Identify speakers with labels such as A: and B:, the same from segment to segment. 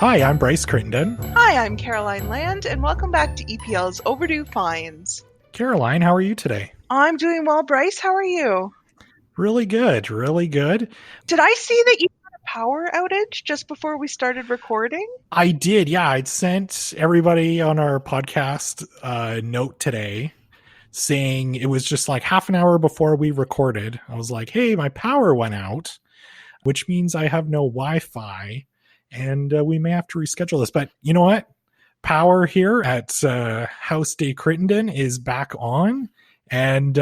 A: Hi, I'm Bryce Crittenden.
B: Hi, I'm Caroline Land, and welcome back to EPL's Overdue Finds.
A: Caroline, how are you today?
B: I'm doing well, Bryce. How are you?
A: Really good, really good.
B: Did I see that you had a power outage just before we started recording?
A: I did, yeah. I'd sent everybody on our podcast a note today saying it was just like half an hour before we recorded. I was like, hey, my power went out, which means I have no Wi-Fi, and we may have to reschedule this. But you know what? Power here at House de Crittenden is back on. And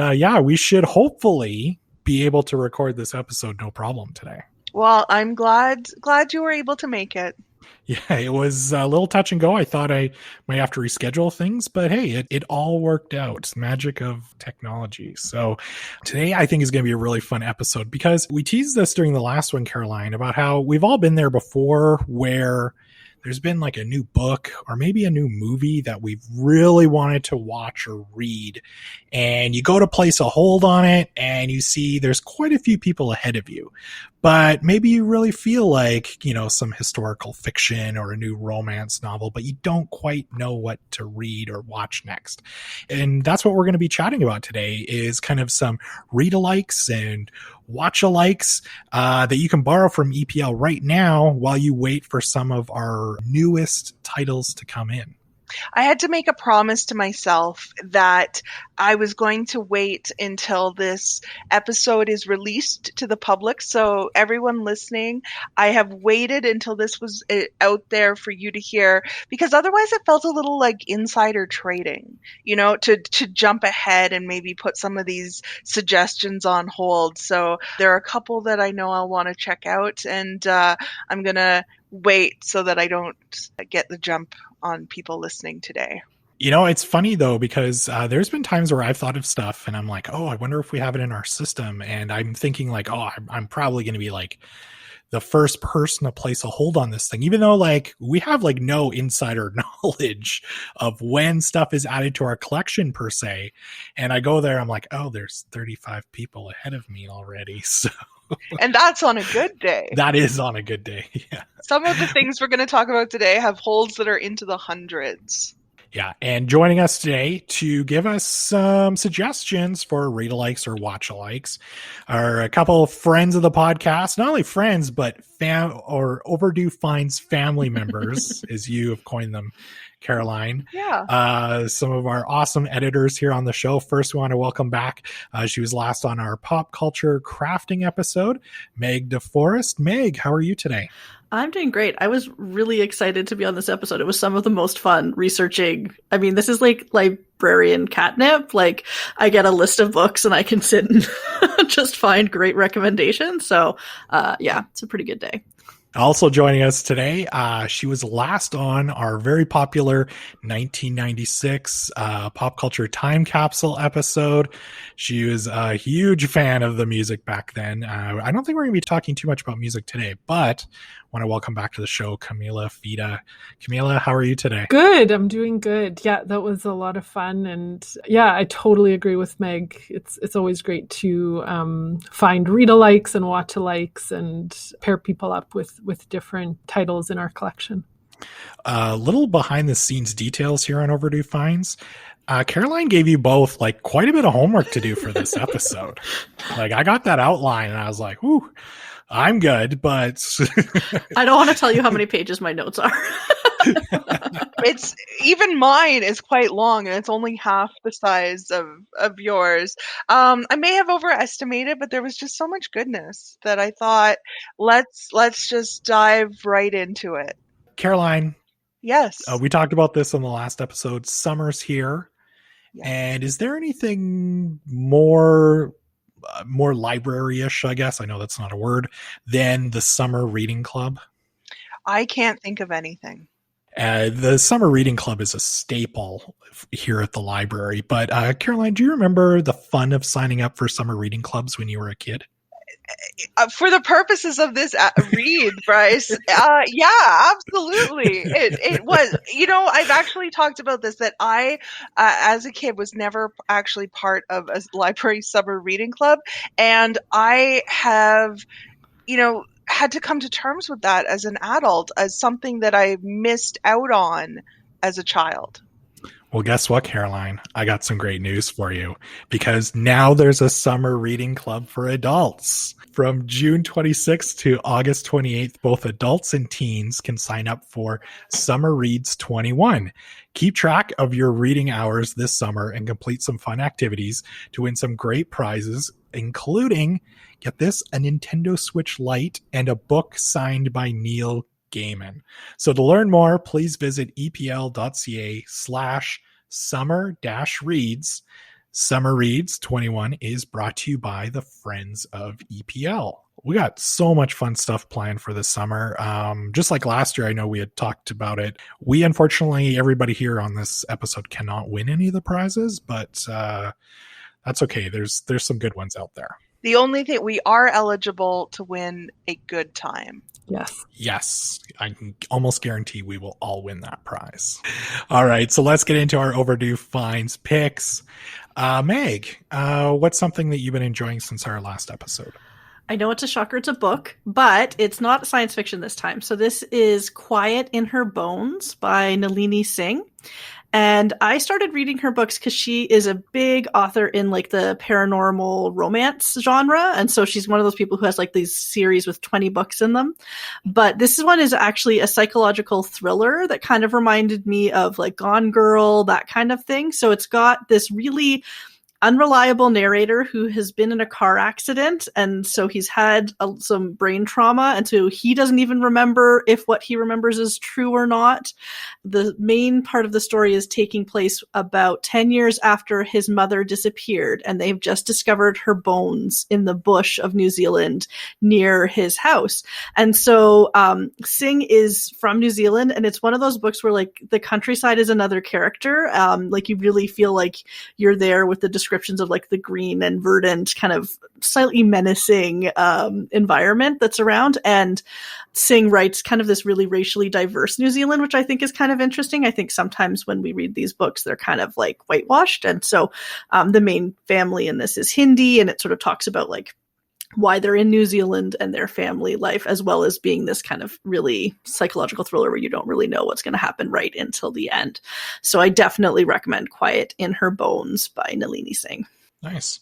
A: we should hopefully be able to record this episode no problem today.
B: Well, I'm glad you were able to make it.
A: Yeah, it was a little touch and go. I thought I might have to reschedule things, but hey, it all worked out. Magic of technology. So today I think is going to be a really fun episode because we teased this during the last one, Caroline, about how we've all been there before where there's been like a new book or maybe a new movie that we've really wanted to watch or read. And you go to place a hold on it and you see there's quite a few people ahead of you. But maybe you really feel like, you know, some historical fiction or a new romance novel, but you don't quite know what to read or watch next. And that's what we're going to be chatting about today is kind of some read-alikes and watch-alikes that you can borrow from EPL right now while you wait for some of our newest titles to come in.
B: I had to make a promise to myself that I was going to wait until this episode is released to the public. So everyone listening, I have waited until this was out there for you to hear, because otherwise it felt a little like insider trading, you know, to jump ahead and maybe put some of these suggestions on hold. So there are a couple that I know I'll want to check out, and I'm going to wait so that I don't get the jump on people listening today.
A: You know, it's funny though, because there's been times where I've thought of stuff and I'm like, oh, I wonder if we have it in our system. And I'm thinking like, oh, I'm probably going to be like the first person to place a hold on this thing, even though like we have like no insider knowledge of when stuff is added to our collection per se. And I go there, I'm like, oh, there's 35 people ahead of me already. So.
B: And that's on a good day.
A: That is on a good day. Yeah.
B: Some of the things we're going to talk about today have holds that are into the hundreds.
A: Yeah. And joining us today to give us some suggestions for read-alikes or watch-alikes are a couple of friends of the podcast, not only friends, but Overdue Finds Family Members, as you have coined them, Caroline.
B: Yeah.
A: Some of our awesome editors here on the show. First, we want to welcome back. She was last on our pop culture crafting episode, Meg DeForest. Meg, how are you today?
C: I'm doing great. I was really excited to be on this episode. It was some of the most fun researching. I mean, this is like librarian catnip. Like, I get a list of books and I can sit and just find great recommendations. So, it's a pretty good day.
A: Also joining us today, she was last on our very popular 1996 pop culture time capsule episode. She was a huge fan of the music back then. I don't think we're going to be talking too much about music today, but want to welcome back to the show, Camilla Fita. Camilla, how are you today?
D: Good. I'm doing good. Yeah, that was a lot of fun. And yeah, I totally agree with Meg. It's always great to find read-alikes and watch-alikes and pair people up with different titles in our collection.
A: Little behind-the-scenes details here on Overdue Finds. Caroline gave you both like quite a bit of homework to do for this episode. Like I got that outline and I was like, whoo, I'm good, but
C: I don't want to tell you how many pages my notes are.
B: It's even mine is quite long and it's only half the size of yours. I may have overestimated, but there was just so much goodness that I thought let's just dive right into it.
A: Caroline.
B: Yes.
A: We talked about this on the last episode. Summer's here.
B: Yes.
A: And is there anything more library-ish, I guess, I know that's not a word, than the Summer Reading Club?
B: I can't think of anything.
A: The Summer Reading Club is a staple here at the library. But Caroline, do you remember the fun of signing up for Summer Reading Clubs when you were a kid?
B: For the purposes of this read, Bryce, yeah, absolutely. It was, you know, I've actually talked about this, that I, as a kid, was never actually part of a library summer reading club. And I have, you know, had to come to terms with that as an adult, as something that I missed out on as a child.
A: Well, guess what, Caroline? I got some great news for you, because now there's a summer reading club for adults. From June 26th to August 28th, both adults and teens can sign up for Summer Reads 21. Keep track of your reading hours this summer and complete some fun activities to win some great prizes, including, get this, a Nintendo Switch Lite and a book signed by Neil Gaiman. So to learn more, please visit epl.ca/summer-reads. Summer Reads 21 is brought to you by the Friends of EPL. We got so much fun stuff planned for this summer. Just like last year, I know we had talked about it. We, unfortunately, everybody here on this episode cannot win any of the prizes, but that's okay. There's some good ones out there.
B: The only thing, we are eligible to win a good time.
A: Yes, I can almost guarantee we will all win that prize. All right, so let's get into our Overdue Finds picks. Meg, what's something that you've been enjoying since our last episode?
C: I know it's a shocker, it's a book, but it's not science fiction this time. So this is Quiet in Her Bones by Nalini Singh. And I started reading her books because she is a big author in like the paranormal romance genre. And so she's one of those people who has like these series with 20 books in them. But this one is actually a psychological thriller that kind of reminded me of like Gone Girl, that kind of thing. So it's got this really unreliable narrator who has been in a car accident, and so he's had some brain trauma, and so he doesn't even remember if what he remembers is true or not. The main part of the story is taking place about 10 years after his mother disappeared, and they've just discovered her bones in the bush of New Zealand near his house. And so Singh is from New Zealand, and it's one of those books where like the countryside is another character. Like you really feel like you're there with the descriptions of like the green and verdant kind of slightly menacing environment that's around. And Singh writes kind of this really racially diverse New Zealand, which I think is kind of interesting. I think sometimes when we read these books, they're kind of like whitewashed. And so the main family in this is Hindi, and it sort of talks about like why they're in New Zealand and their family life, as well as being this kind of really psychological thriller where you don't really know what's going to happen right until the end. So I definitely recommend Quiet in Her Bones by Nalini Singh.
A: Nice.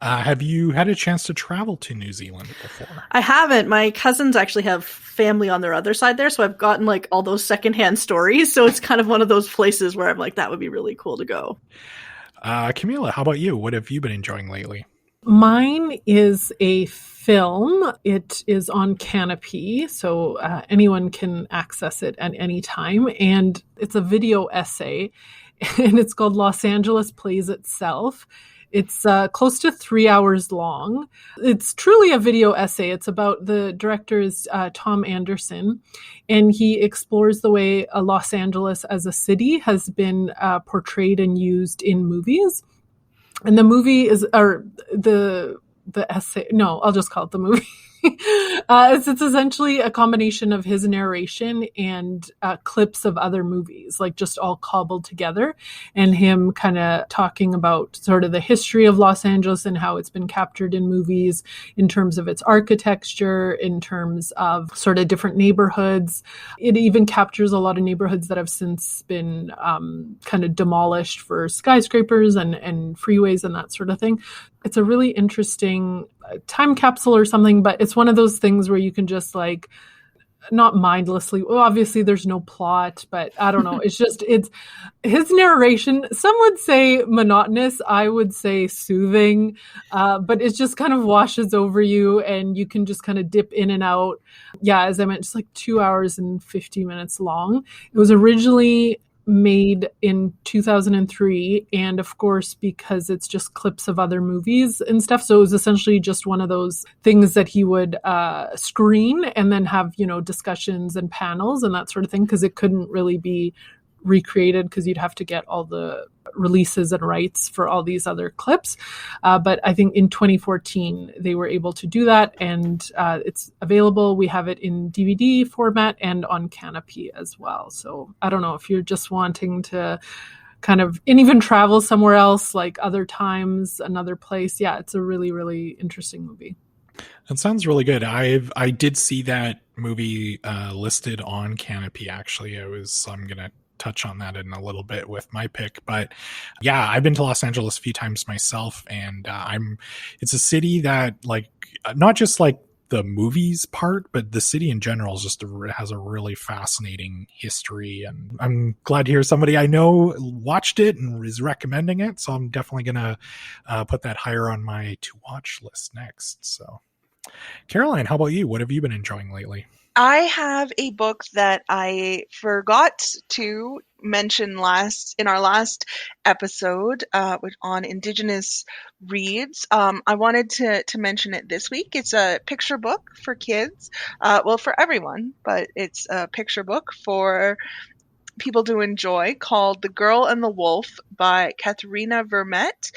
A: Have you had a chance to travel to New Zealand before?
C: I haven't. My cousins actually have family on their other side there, so I've gotten like all those secondhand stories. So it's kind of one of those places where I'm like, that would be really cool to go.
A: Camilla, how about you? What have you been enjoying lately?
D: Mine is a film. It is on Canopy, so anyone can access it at any time. And it's a video essay, and it's called Los Angeles Plays Itself. It's close to 3 hours long. It's truly a video essay. It's about, the director is Tom Anderson, and he explores the way Los Angeles as a city has been portrayed and used in movies. And the movie is, or the essay, no, I'll just call it the movie. It's essentially a combination of his narration and clips of other movies, like just all cobbled together, and him kind of talking about sort of the history of Los Angeles and how it's been captured in movies in terms of its architecture, in terms of sort of different neighborhoods. It even captures a lot of neighborhoods that have since been kind of demolished for skyscrapers and freeways and that sort of thing. It's a really interesting time capsule or something, but it's one of those things where you can just like not mindlessly, well, obviously there's no plot, but I don't know. It's his narration. Some would say monotonous. I would say soothing, but it just kind of washes over you and you can just kind of dip in and out. Yeah. As I mentioned, it's like 2 hours and 50 minutes long. It was originally made in 2003, and of course because it's just clips of other movies and stuff, so it was essentially just one of those things that he would screen and then have, you know, discussions and panels and that sort of thing, because it couldn't really be recreated because you'd have to get all the releases and rights for all these other clips. But I think in 2014 they were able to do that, and it's available. We have it in DVD format and on Canopy as well. So I don't know if you're just wanting to kind of, and even travel somewhere else, like other times, another place. Yeah, it's a really, really interesting movie.
A: That sounds really good. I did see that movie listed on Canopy. Actually, I'm gonna touch on that in a little bit with my pick. But yeah, I've been to Los Angeles a few times myself, and it's a city that, like, not just like the movies part, but the city in general has a really fascinating history. And I'm glad to hear somebody I know watched it and is recommending it. So I'm definitely gonna put that higher on my to watch list next. So. Caroline, how about you? What have you been enjoying lately?
B: I have a book that I forgot to mention in our last episode on Indigenous reads. I wanted to mention it this week. It's a picture book for kids, well, for everyone, but it's a picture book for people to enjoy, called The Girl and the Wolf by Katharina Vermette,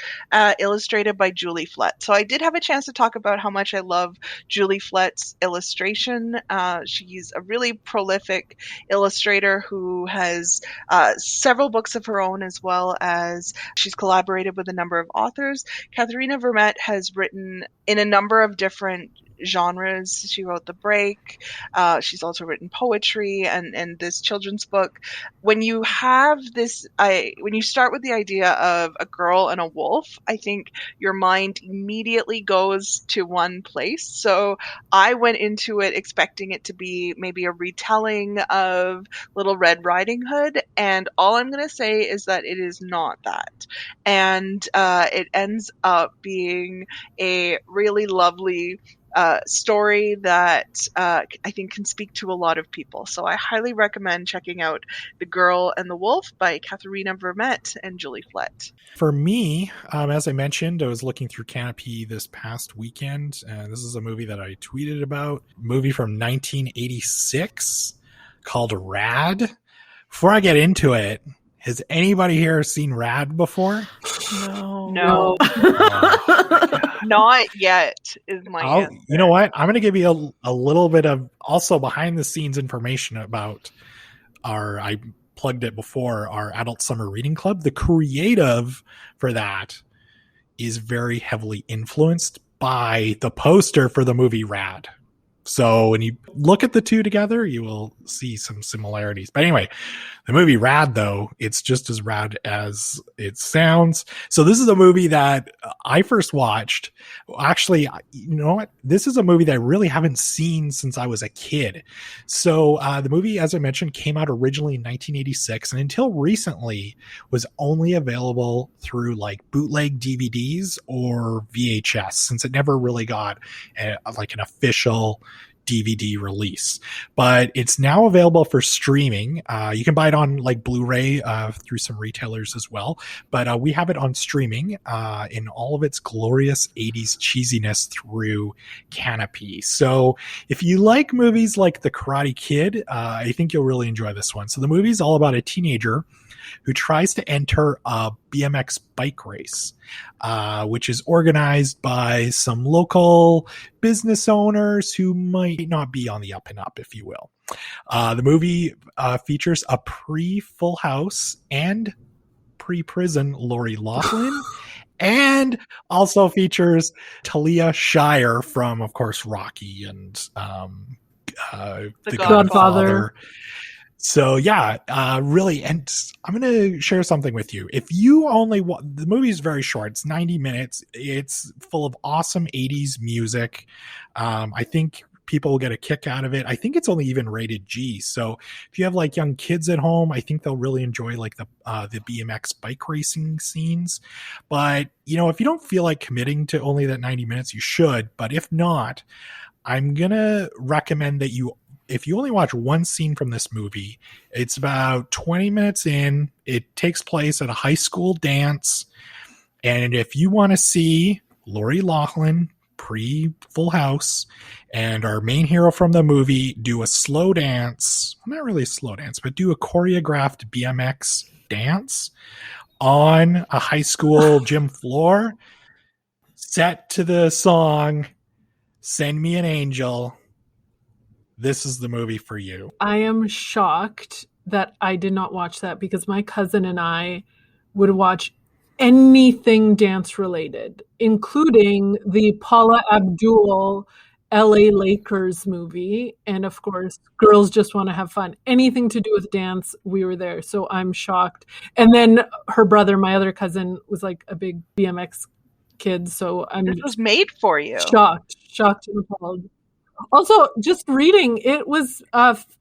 B: illustrated by Julie Flett. So I did have a chance to talk about how much I love Julie Flett's illustration. She's a really prolific illustrator who has several books of her own, as well as she's collaborated with a number of authors. Katharina Vermette has written in a number of different genres. She wrote The Break. She's also written poetry and this children's book. When you when you start with the idea of a girl and a wolf, I think your mind immediately goes to one place. So I went into it expecting it to be maybe a retelling of Little Red Riding Hood, and all I'm going to say is that it is not that. And it ends up being a really lovely story that I think can speak to a lot of people. So I highly recommend checking out The Girl and the Wolf by Katharina Vermette and Julie Flett.
A: For me, as I mentioned, I was looking through Canopy this past weekend. This is a movie that I tweeted about, a movie from 1986 called Rad. Before I get into it, has anybody here seen Rad before?
B: No. Not yet is my answer.
A: You know what? I'm going to give you a little bit of also behind the scenes information about I plugged it before, our Adult Summer Reading Club. The creative for that is very heavily influenced by the poster for the movie Rad. So when you look at the two together, you will see some similarities. But anyway, the movie Rad, though, it's just as rad as it sounds. So this is a movie that I first watched. Actually, you know what? This is a movie that I really haven't seen since I was a kid. So the movie, as I mentioned, came out originally in 1986 and until recently was only available through like bootleg DVDs or VHS, since it never really got like an official DVD release, but it's now available for streaming. You can buy it on like Blu-ray through some retailers as well, but we have it on streaming in all of its glorious 80s cheesiness through Canopy. So if you like movies like The Karate Kid, I think you'll really enjoy this one. So the movie is all about a teenager who tries to enter a BMX bike race, which is organized by some local business owners who might not be on the up and up, if you will. The movie features a pre-Full House and pre-prison Lori Loughlin, and also features Talia Shire from, of course, Rocky and The Godfather. So yeah, really, and I'm going to share something with you. If you only the movie is very short, it's 90 minutes. It's full of awesome 80s music. I think people will get a kick out of it. I think it's only even rated G. So if you have like young kids at home, I think they'll really enjoy like the BMX bike racing scenes. But you know, if you don't feel like committing to only that 90 minutes, you should. But if not, I'm going to recommend that if you only watch one scene from this movie, it's about 20 minutes in. It takes place at a high school dance. And if you want to see Lori Loughlin, pre-Full House, and our main hero from the movie do a slow dance, not really a slow dance, but do a choreographed BMX dance on a high school gym floor, set to the song Send Me an Angel, this is the movie for you.
D: I am shocked that I did not watch that, because my cousin and I would watch anything dance related, including the Paula Abdul LA Lakers movie. And of course, Girls Just Want to Have Fun. Anything to do with dance, we were there. So I'm shocked. And then her brother, my other cousin, was like a big BMX kid. So I'm
B: This was made for you.
D: shocked and appalled. Also, just reading, it was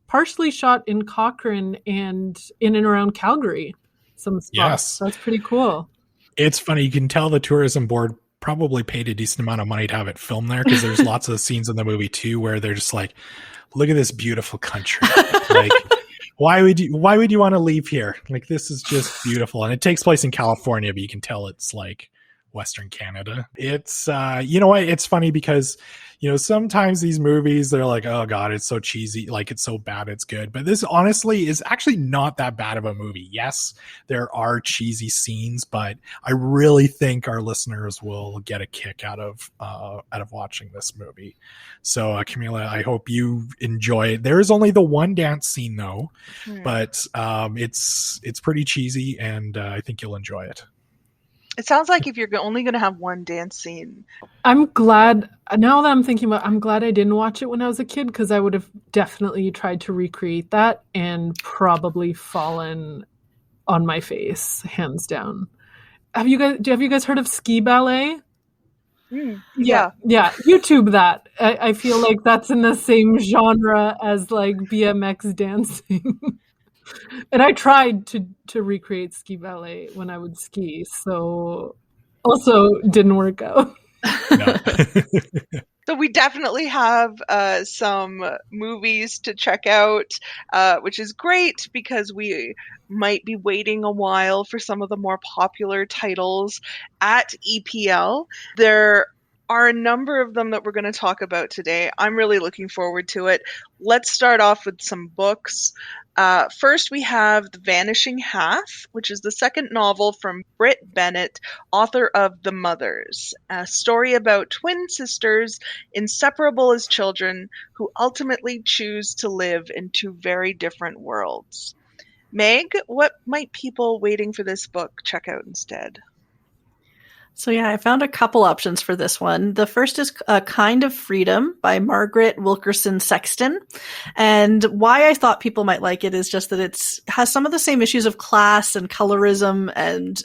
D: partially shot in Cochrane and in and around Calgary. Some spots.
A: Yes.
D: That's pretty cool.
A: It's funny. You can tell the tourism board probably paid a decent amount of money to have it filmed there, because there's lots of scenes in the movie too where they're just like, look at this beautiful country. Like, why would you want to leave here? Like, this is just beautiful. And it takes place in California, but you can tell it's like Western Canada. It's you know what? It's funny because, you know, sometimes these movies, they're like, oh God, it's so cheesy. Like, it's so bad, it's good. But this honestly is actually not that bad of a movie. Yes, there are cheesy scenes, but I really think our listeners will get a kick out of watching this movie. So Camilla, I hope you enjoy it. There is only the one dance scene though, but it's pretty cheesy, and I think you'll enjoy it.
B: It sounds like if you're only going to have one dance scene.
D: I'm glad, now that I'm thinking about it, I'm glad I didn't watch it when I was a kid, because I would have definitely tried to recreate that and probably fallen on my face, hands down. Have you guys heard of ski ballet?
B: Yeah.
D: YouTube that. I feel like that's in the same genre as like BMX dancing. And I tried to recreate ski ballet when I would ski, so also didn't work out.
A: No.
B: So we definitely have some movies to check out, which is great because we might be waiting a while for some of the more popular titles at EPL. There are a number of them that we're going to talk about today. I'm really looking forward to it. Let's start off with some books. First, we have The Vanishing Half, which is the second novel from Britt Bennett, author of The Mothers, a story about twin sisters, inseparable as children, who ultimately choose to live in two very different worlds. Meg, what might people waiting for this book check out instead?
C: So yeah, I found a couple options for this one. The first is A Kind of Freedom by Margaret Wilkerson Sexton. And why I thought people might like it is just that it has some of the same issues of class and colorism, and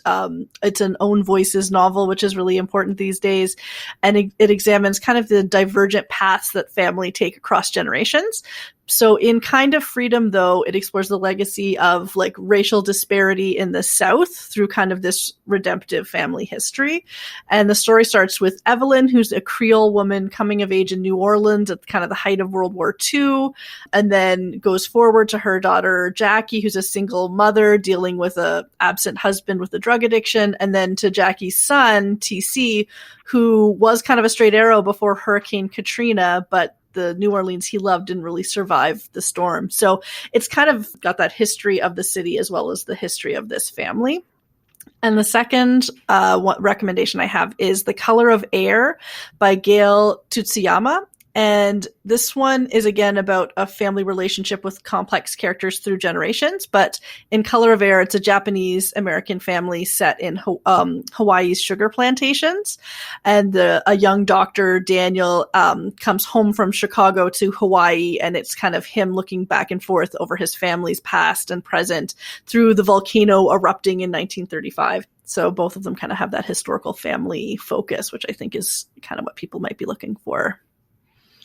C: it's an own voices novel, which is really important these days. And it examines kind of the divergent paths that family take across generations. So in Kind of Freedom, though, it explores the legacy of like racial disparity in the South through kind of this redemptive family history. And the story starts with Evelyn, who's a Creole woman coming of age in New Orleans at kind of the height of World War II, and then goes forward to her daughter, Jackie, who's a single mother dealing with a absent husband with a drug addiction, and then to Jackie's son, TC, who was kind of a straight arrow before Hurricane Katrina, but the New Orleans he loved didn't really survive the storm. So it's kind of got that history of the city as well as the history of this family. And the second recommendation I have is The Color of Air by Gail Tutsuyama. And this one is, again, about a family relationship with complex characters through generations. But in Color of Air, it's a Japanese-American family set in Hawaii's sugar plantations. And a young doctor, Daniel, comes home from Chicago to Hawaii. And it's kind of him looking back and forth over his family's past and present through the volcano erupting in 1935. So both of them kind of have that historical family focus, which I think is kind of what people might be looking for.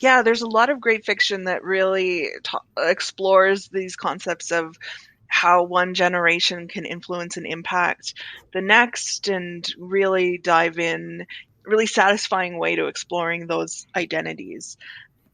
B: Yeah, there's a lot of great fiction that really explores these concepts of how one generation can influence and impact the next, and really dive in, really satisfying way to exploring those identities.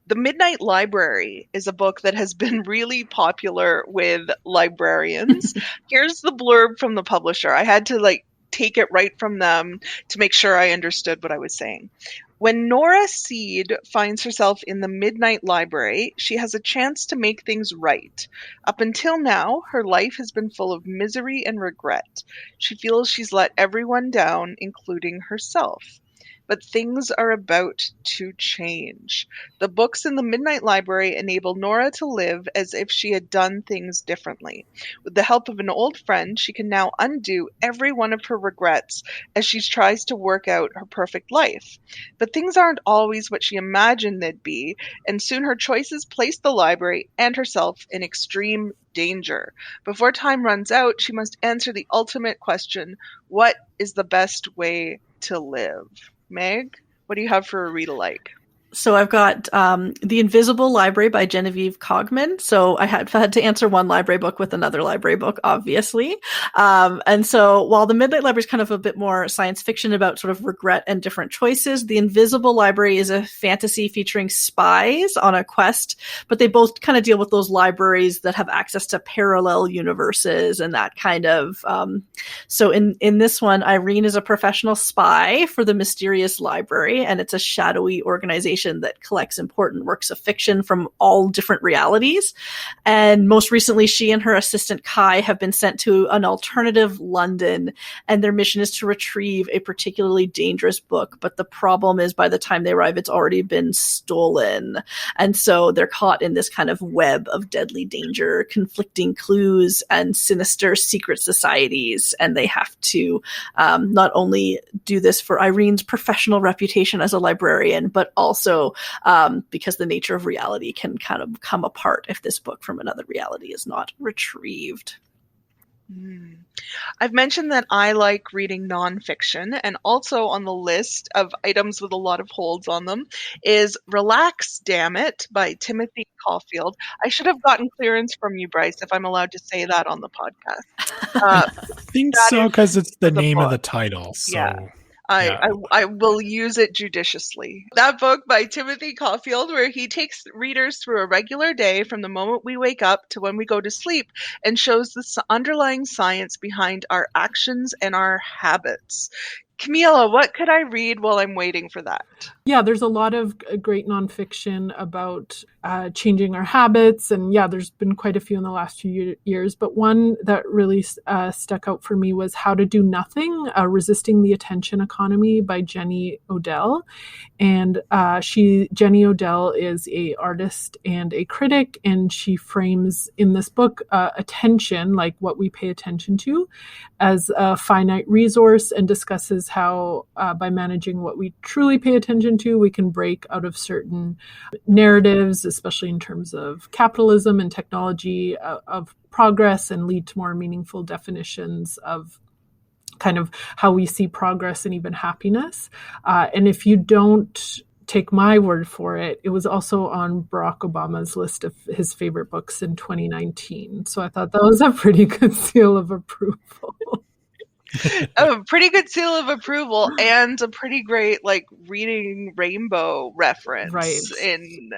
B: The Midnight Library is a book that has been really popular with librarians. Here's the blurb from the publisher. I had to take it right from them to make sure I understood what I was saying. When Nora Seed finds herself in the Midnight Library, she has a chance to make things right. Up until now, her life has been full of misery and regret. She feels she's let everyone down, including herself. But things are about to change. The books in the Midnight Library enable Nora to live as if she had done things differently. With the help of an old friend, she can now undo every one of her regrets as she tries to work out her perfect life. But things aren't always what she imagined they'd be, and soon her choices place the library and herself in extreme danger. Before time runs out, she must answer the ultimate question: what is the best way to live? Meg, what do you have for a read-alike?
C: So I've got The Invisible Library by Genevieve Cogman. So I had to answer one library book with another library book, obviously. And so while The Midnight Library is kind of a bit more science fiction about sort of regret and different choices, The Invisible Library is a fantasy featuring spies on a quest, but they both kind of deal with those libraries that have access to parallel universes and that kind of. So in this one, Irene is a professional spy for the Mysterious Library, and it's a shadowy organization that collects important works of fiction from all different realities. And most recently, she and her assistant Kai have been sent to an alternative London, and their mission is to retrieve a particularly dangerous book. But the problem is, by the time they arrive, it's already been stolen. And so they're caught in this kind of web of deadly danger, conflicting clues, and sinister secret societies. And they have to not only do this for Irene's professional reputation as a librarian, but also because the nature of reality can kind of come apart if this book from another reality is not retrieved.
B: I've mentioned that I like reading nonfiction, and also on the list of items with a lot of holds on them is Relax, Damn It by Timothy Caulfield. I should have gotten clearance from you, Bryce, if I'm allowed to say that on the podcast.
A: I think so, because it's the name of the title. So.
B: Yeah. I will use it judiciously. That book by Timothy Caulfield, where he takes readers through a regular day from the moment we wake up to when we go to sleep, and shows the underlying science behind our actions and our habits. Camilla, what could I read while I'm waiting for that?
D: Yeah, there's a lot of great nonfiction about changing our habits. And yeah, there's been quite a few in the last few years. But one that really stuck out for me was How to Do Nothing, Resisting the Attention Economy by Jenny Odell. And Jenny Odell is an artist and a critic, and she frames in this book attention, like what we pay attention to, as a finite resource, and discusses how by managing what we truly pay attention to, we can break out of certain narratives, especially in terms of capitalism and technology, of progress, and lead to more meaningful definitions of kind of how we see progress and even happiness. And if you don't take my word for it, it was also on Barack Obama's list of his favorite books in 2019. So I thought that was a pretty good seal of approval.
B: A pretty good seal of approval, and a pretty great reading rainbow reference in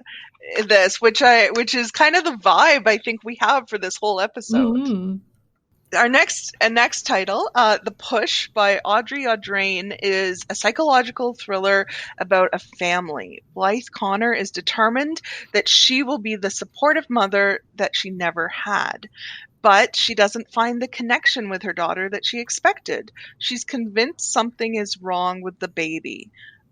B: this, which is kind of the vibe I think we have for this whole episode. Mm-hmm. Our next title, The Push by Audrey Audrain, is a psychological thriller about a family. Blythe Connor is determined that she will be the supportive mother that she never had. But she doesn't find the connection with her daughter that she expected. She's convinced something is wrong with the baby.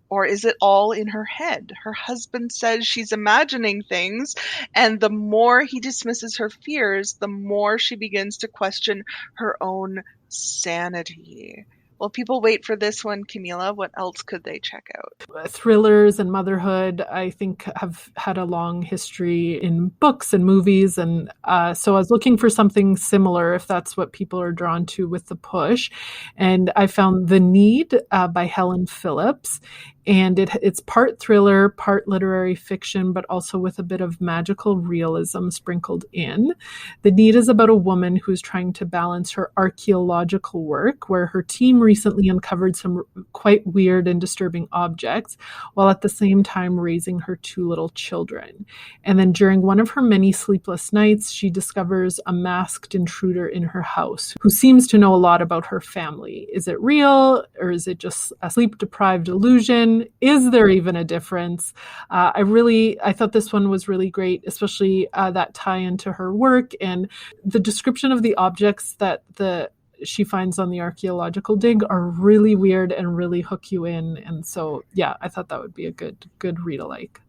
B: Or is it all in her head? Her husband says she's imagining things, and the more he dismisses her fears, the more she begins to question her own sanity. While people wait for this one, Camilla, what else could they check out?
D: Thrillers and motherhood, I think, have had a long history in books and movies. And so I was looking for something similar, if that's what people are drawn to with The Push. And I found The Need by Helen Phillips. And it's part thriller, part literary fiction, but also with a bit of magical realism sprinkled in. The Need is about a woman who's trying to balance her archaeological work, where her team recently uncovered some quite weird and disturbing objects, while at the same time raising her 2 little children. And then during one of her many sleepless nights, she discovers a masked intruder in her house who seems to know a lot about her family. Is it real, or is it just a sleep-deprived illusion? Is there even a difference? I thought this one was really great, especially that tie into her work and the description of the objects that the she finds on the archaeological dig are really weird and really hook you in. And so, yeah, I thought that would be a good read alike.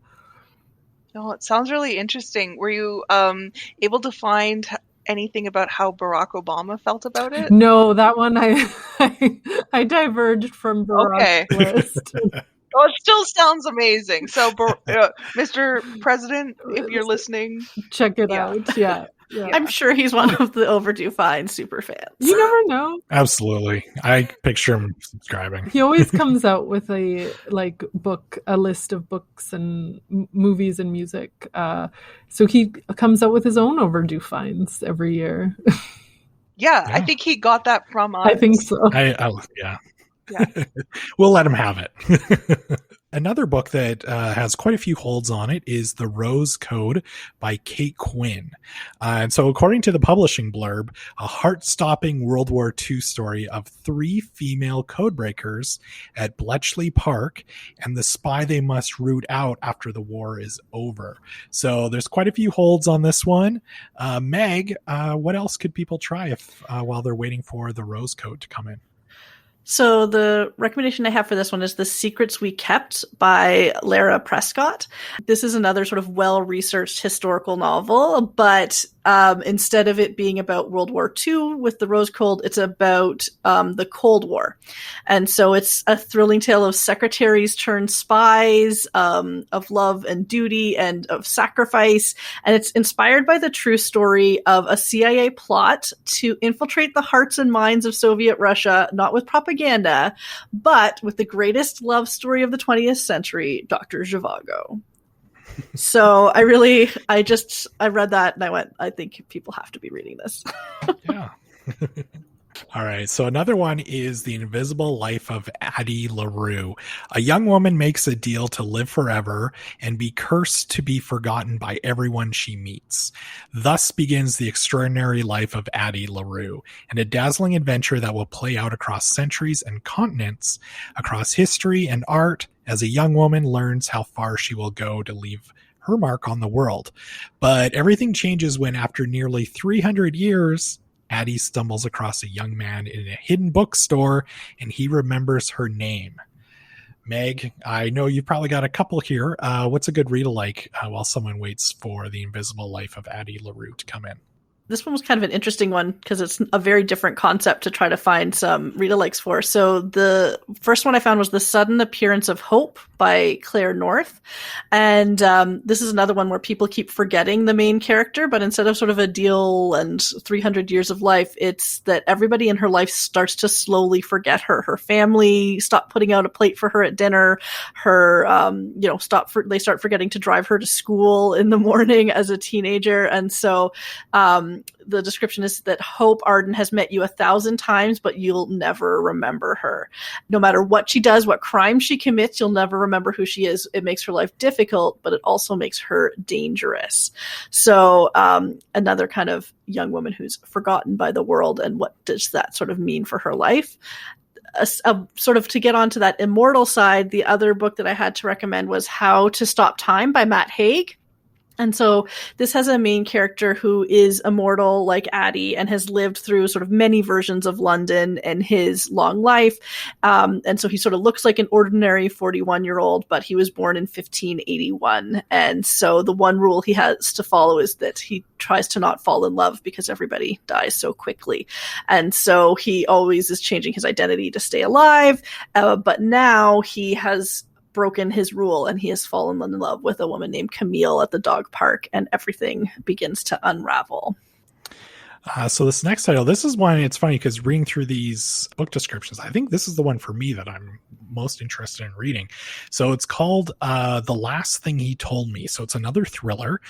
B: Oh, it sounds really interesting. Were you able to find anything about how Barack Obama felt about it?
D: No, that one I diverged from Barack's list.
B: Oh, it still sounds amazing. So, Mr. President, if you're listening,
D: check it out. Yeah.
C: I'm sure he's one of the Overdue Finds super fans.
D: You never know.
A: Absolutely. I picture him subscribing.
D: He always comes out with a list of books and movies and music. So he comes out with his own Overdue Finds every year.
B: Yeah, I think he got that from us.
D: I think so.
B: Yeah.
A: We'll let him have it. Another book that has quite a few holds on it is The Rose Code by Kate Quinn. And so according to the publishing blurb, a heart-stopping World War II story of 3 female codebreakers at Bletchley Park and the spy they must root out after the war is over. So there's quite a few holds on this one. Meg, what else could people try while they're waiting for The Rose Code to come in?
C: So the recommendation I have for this one is The Secrets We Kept by Lara Prescott. This is another sort of well-researched historical novel, but instead of it being about World War II with the Rose Code, it's about the Cold War. And so it's a thrilling tale of secretaries turned spies, of love and duty and of sacrifice. And it's inspired by the true story of a CIA plot to infiltrate the hearts and minds of Soviet Russia, not with propaganda, but with the greatest love story of the 20th century, Dr. Zhivago. So I read that and I went, I think people have to be reading this.
A: Yeah. All right. So another one is The Invisible Life of Addie LaRue. A young woman makes a deal to live forever and be cursed to be forgotten by everyone she meets. Thus begins the extraordinary life of Addie LaRue, and a dazzling adventure that will play out across centuries and continents, across history and art, as a young woman learns how far she will go to leave her mark on the world. But everything changes when, after nearly 300 years, Addie stumbles across a young man in a hidden bookstore, and he remembers her name. Meg, I know you've probably got a couple here. What's a good read-alike while someone waits for The Invisible Life of Addie LaRue to come in?
C: This one was kind of an interesting one because it's a very different concept to try to find some read-alikes for. So the first one I found was The Sudden Appearance of Hope by Claire North. And this is another one where people keep forgetting the main character, but instead of sort of a deal and 300 years of life, it's that everybody in her life starts to slowly forget her. Her family stop putting out a plate for her at dinner. Her, they start forgetting to drive her to school in the morning as a teenager. And so, the description is that Hope Arden has met you 1,000 times, but you'll never remember her. No matter what she does, what crime she commits, you'll never remember who she is. It makes her life difficult, but it also makes her dangerous. So another kind of young woman who's forgotten by the world, and what does that sort of mean for her life? Sort of to get onto that immortal side, the other book that I had to recommend was How to Stop Time by Matt Haig. And so this has a main character who is immortal like Addie and has lived through sort of many versions of London in his long life. And so he sort of looks like an ordinary 41-year-old, but he was born in 1581. And so the one rule he has to follow is that he tries to not fall in love because everybody dies so quickly. And so he always is changing his identity to stay alive. But now he has broken his rule and he has fallen in love with a woman named Camille at the dog park, and everything begins to unravel.
A: So this next title, this is one, it's funny because reading through these book descriptions, I think this is the one for me that I'm most interested in reading. So it's called The Last Thing He Told Me. So it's another thriller.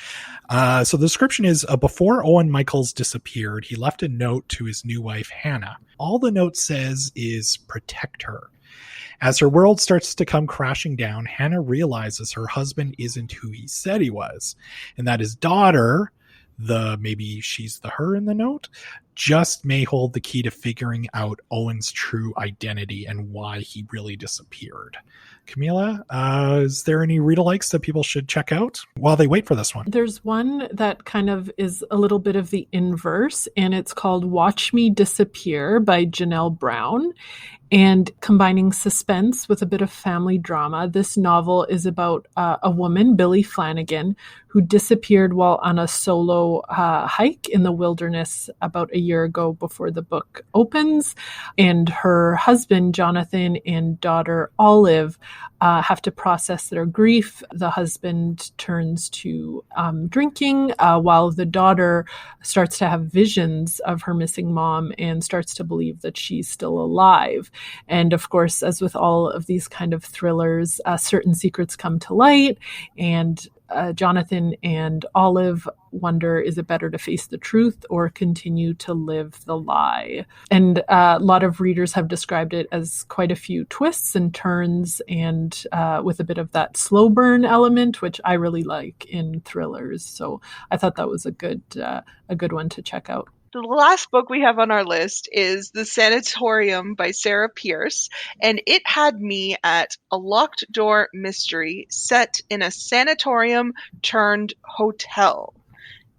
A: So the description is, before Owen Michaels disappeared, he left a note to his new wife, Hannah. All the note says is protect her. As her world starts to come crashing down, Hannah realizes her husband isn't who he said he was, and that his daughter, maybe she's the her in the note, just may hold the key to figuring out Owen's true identity and why he really disappeared. Camilla, is there any read-alikes that people should check out while they wait for this one?
D: There's one that kind of is a little bit of the inverse, and it's called Watch Me Disappear by Janelle Brown. And combining suspense with a bit of family drama, this novel is about a woman, Billy Flanagan, who disappeared while on a solo hike in the wilderness about a year ago before the book opens. And her husband, Jonathan, and daughter, Olive, have to process their grief. The husband turns to drinking, while the daughter starts to have visions of her missing mom and starts to believe that she's still alive. And of course, as with all of these kind of thrillers, certain secrets come to light, and Jonathan and Olive wonder, is it better to face the truth or continue to live the lie? And a lot of readers have described it as quite a few twists and turns, and with a bit of that slow burn element, which I really like in thrillers. So I thought that was a good one to check out.
B: The last book we have on our list is The Sanatorium by Sarah Pierce, and it had me at a locked door mystery set in a sanatorium turned hotel.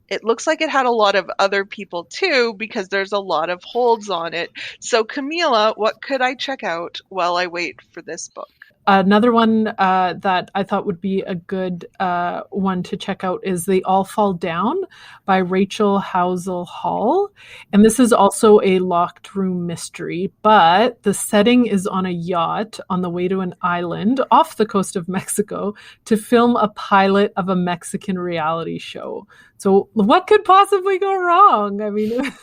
B: It looks like it had a lot of other people too, because there's a lot of holds on it. So Camilla, what could I check out while I wait for this book?
D: Another one that I thought would be a good one to check out is They All Fall Down by Rachel Housel Hall. And this is also a locked room mystery, but the setting is on a yacht on the way to an island off the coast of Mexico to film a pilot of a Mexican reality show. So what could possibly go wrong? I mean...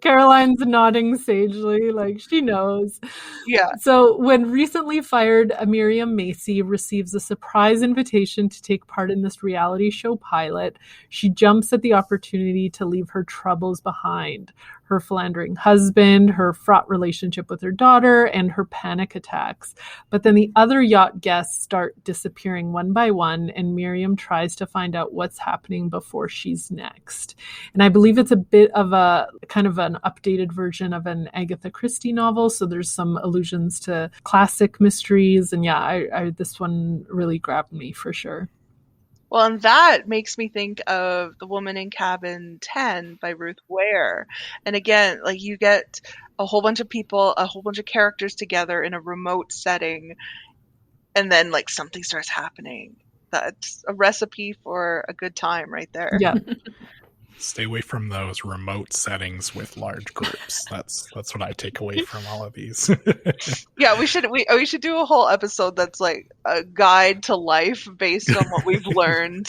D: Caroline's nodding sagely, like she knows.
B: Yeah.
D: So when recently fired Miriam Macy receives a surprise invitation to take part in this reality show pilot, she jumps at the opportunity to leave her troubles behind. Her philandering husband, her fraught relationship with her daughter, and her panic attacks. But then the other yacht guests start disappearing one by one, and Miriam tries to find out what's happening before she's next. And I believe it's a bit of a kind of an updated version of an Agatha Christie novel, so there's some allusions to classic mysteries. And yeah, I this one really grabbed me for sure.
B: Well, and that makes me think of The Woman in Cabin 10 by Ruth Ware. And again, like you get a whole bunch of people, a whole bunch of characters together in a remote setting, and then like something starts happening. That's a recipe for a good time right there.
D: Yeah.
A: Stay away from those remote settings with large groups. That's what I take away from all of these.
B: Yeah, we should do a whole episode that's like a guide to life based on what we've learned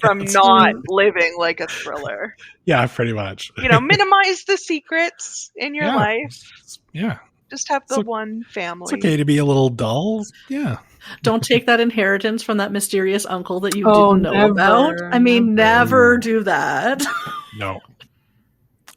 B: from not living like a thriller.
A: Yeah, pretty much.
B: Minimize the secrets in your life.
A: Yeah.
B: Just have the one family.
A: It's okay to be a little dull. Yeah.
C: Don't take that inheritance from that mysterious uncle that you didn't know about. I mean, never do that.
A: No.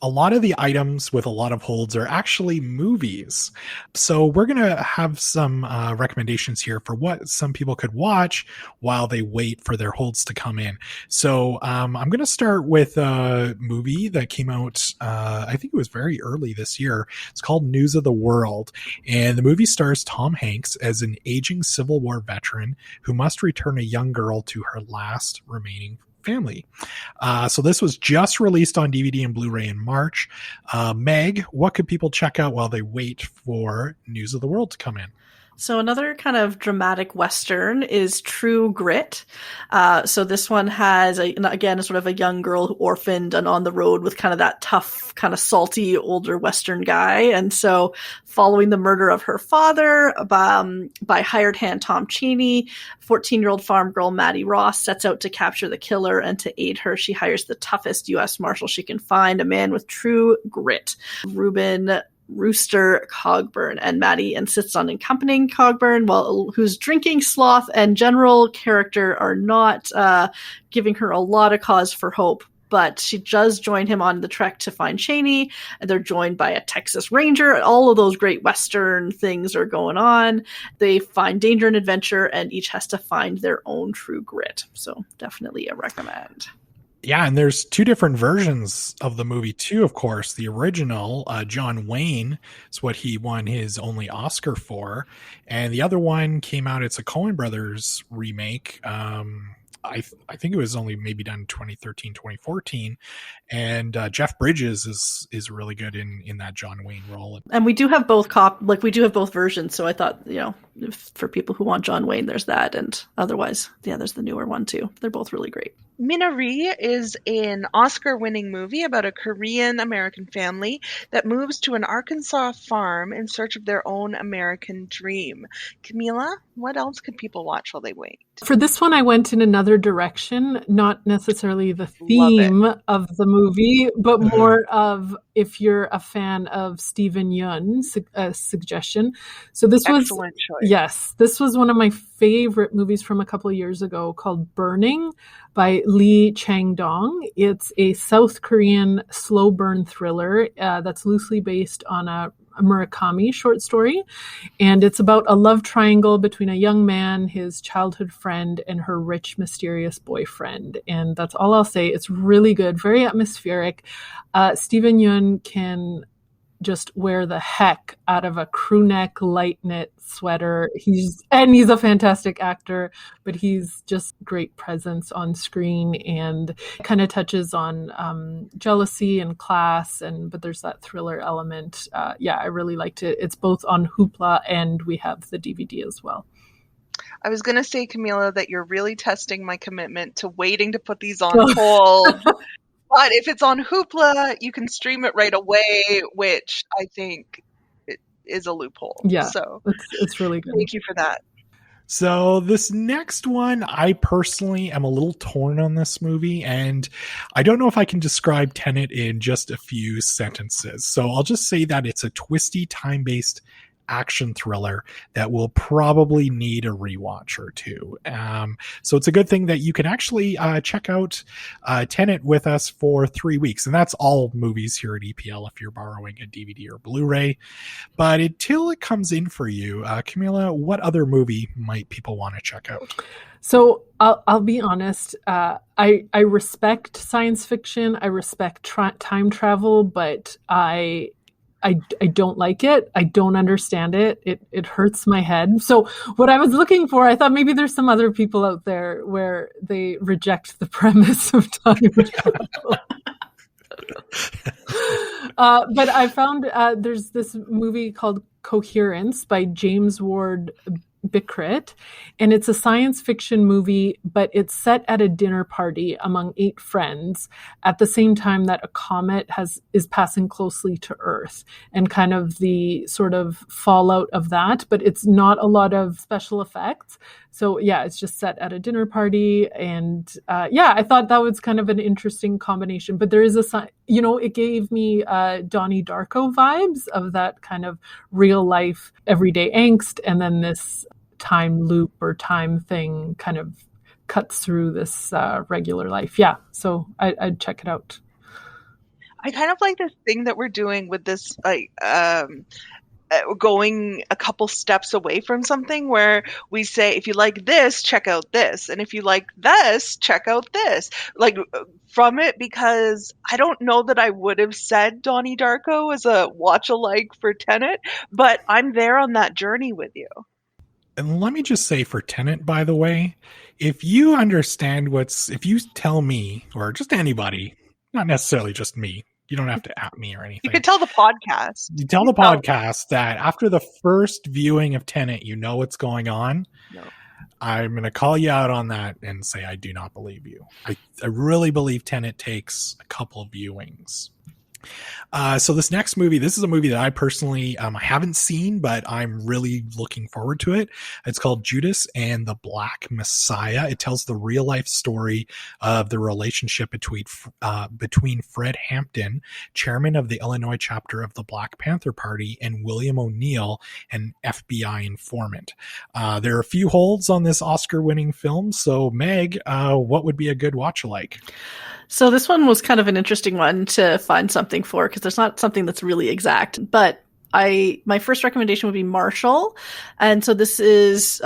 A: A lot of the items with a lot of holds are actually movies. So we're going to have some recommendations here for what some people could watch while they wait for their holds to come in. So I'm going to start with a movie that came out, I think it was very early this year. It's called News of the World. And the movie stars Tom Hanks as an aging Civil War veteran who must return a young girl to her last remaining family. So this was just released on DVD and Blu-ray in March. Meg, what could people check out while they wait for News of the World to come in?
C: So another kind of dramatic Western is True Grit. So this one has, again, sort of a young girl who orphaned and on the road with kind of that tough, kind of salty, older Western guy. And so following the murder of her father by hired hand Tom Cheney, 14-year-old farm girl Maddie Ross sets out to capture the killer, and to aid her, she hires the toughest U.S. Marshal she can find, a man with true grit, Reuben Rooster Cogburn, and Maddie insists on accompanying Cogburn, whose drinking, sloth, and general character are not giving her a lot of cause for hope. But she does join him on the trek to find Cheney, and they're joined by a Texas Ranger. All of those great Western things are going on. They find danger and adventure, and each has to find their own true grit. So definitely a recommend.
A: Yeah, and there's two different versions of the movie too, of course. The original, John Wayne, is what he won his only Oscar for. And the other one came out, it's a Coen Brothers remake. I think it was only maybe done in 2013, 2014. And Jeff Bridges is really good in that John Wayne role.
C: And we do have both we do have both versions. So I thought, for people who want John Wayne, there's that. And otherwise, there's the newer one too. They're both really great.
B: Minari is an Oscar-winning movie about a Korean-American family that moves to an Arkansas farm in search of their own American dream. Camilla, what else could people watch while they wait?
D: For this one, I went in another direction, not necessarily the theme of the movie, but more of if you're a fan of Steven Yeun's suggestion. So this
B: Excellent choice.
D: Yes, this was one of my favorite movies from a couple of years ago called Burning by Lee Chang-dong. It's a South Korean slow burn thriller that's loosely based on a Murakami short story. And it's about a love triangle between a young man, his childhood friend, and her rich, mysterious boyfriend. And that's all I'll say. It's really good, very atmospheric. Steven Yeun can just wear the heck out of a crew neck light knit sweater. He's a fantastic actor, but he's just great presence on screen and kind of touches on jealousy and class, but there's that thriller element. I really liked it. It's both on Hoopla and we have the DVD as well.
B: I was going to say, Camilla, that you're really testing my commitment to waiting to put these on hold. But if it's on Hoopla, you can stream it right away, which I think is a loophole.
D: Yeah,
B: so
D: it's really good.
B: Thank you for that.
A: So this next one, I personally am a little torn on this movie, and I don't know if I can describe Tenet in just a few sentences. So I'll just say that it's a twisty, time-based action thriller that will probably need a rewatch or two. So it's a good thing that you can actually check out Tenet with us for 3 weeks. And that's all movies here at EPL if you're borrowing a DVD or Blu-ray. But until it comes in for you, Camilla, what other movie might people want to check out?
D: So I'll be honest. I respect science fiction. I respect time travel, but I don't like it. I don't understand it. It hurts my head. So what I was looking for, I thought maybe there's some other people out there where they reject the premise of time travel. But I found there's this movie called Coherence by James Ward Bickert, and it's a science fiction movie, but it's set at a dinner party among 8 friends at the same time that a comet is passing closely to Earth, and kind of the sort of fallout of that. But it's not a lot of special effects. So it's just set at a dinner party, and I thought that was kind of an interesting combination. But there is it gave me Donnie Darko vibes of that kind of real life everyday angst, and then this time loop or time thing kind of cuts through this regular life. So I'd check it out.
B: I kind of like this thing that we're doing with this, going a couple steps away from something where we say, if you like this, check out this. And if you like this, check out this. Like from it, because I don't know that I would have said Donnie Darko as a watch-alike for Tenet, but I'm there on that journey with you.
A: And let me just say for Tenet, by the way, if you understand if you tell me, or just anybody, not necessarily just me, you don't have to at me or anything.
B: You could tell the podcast.
A: You tell the podcast that after the first viewing of Tenet, you know what's going on.
B: No.
A: I'm going to call you out on that and say I do not believe you. I really believe Tenet takes a couple of viewings. So this next movie, this is a movie that I personally I haven't seen, but I'm really looking forward to it. It's called Judas and the Black Messiah. It tells the real life story of the relationship between Fred Hampton, chairman of the Illinois chapter of the Black Panther Party, and William O'Neill, an FBI informant. There are a few holds on this Oscar-winning film. So Meg, what would be a good watch-alike?
C: So this one was kind of an interesting one to find something for, because there's not something that's really exact. But my first recommendation would be Marshall. And so this is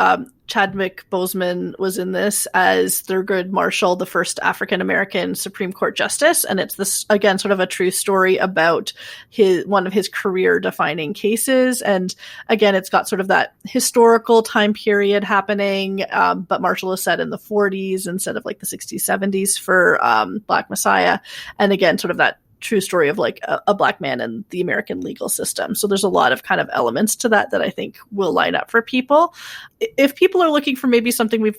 C: Chadwick Boseman was in this as Thurgood Marshall, the first African-American Supreme Court justice. And it's this, again, sort of a true story about one of his career-defining cases. And again, it's got sort of that historical time period happening, but Marshall is set in the 40s instead of like the 60s, 70s for Black Messiah. And again, sort of that true story of like a Black man in the American legal system. So there's a lot of kind of elements to that I think will line up for people. If people are looking for maybe something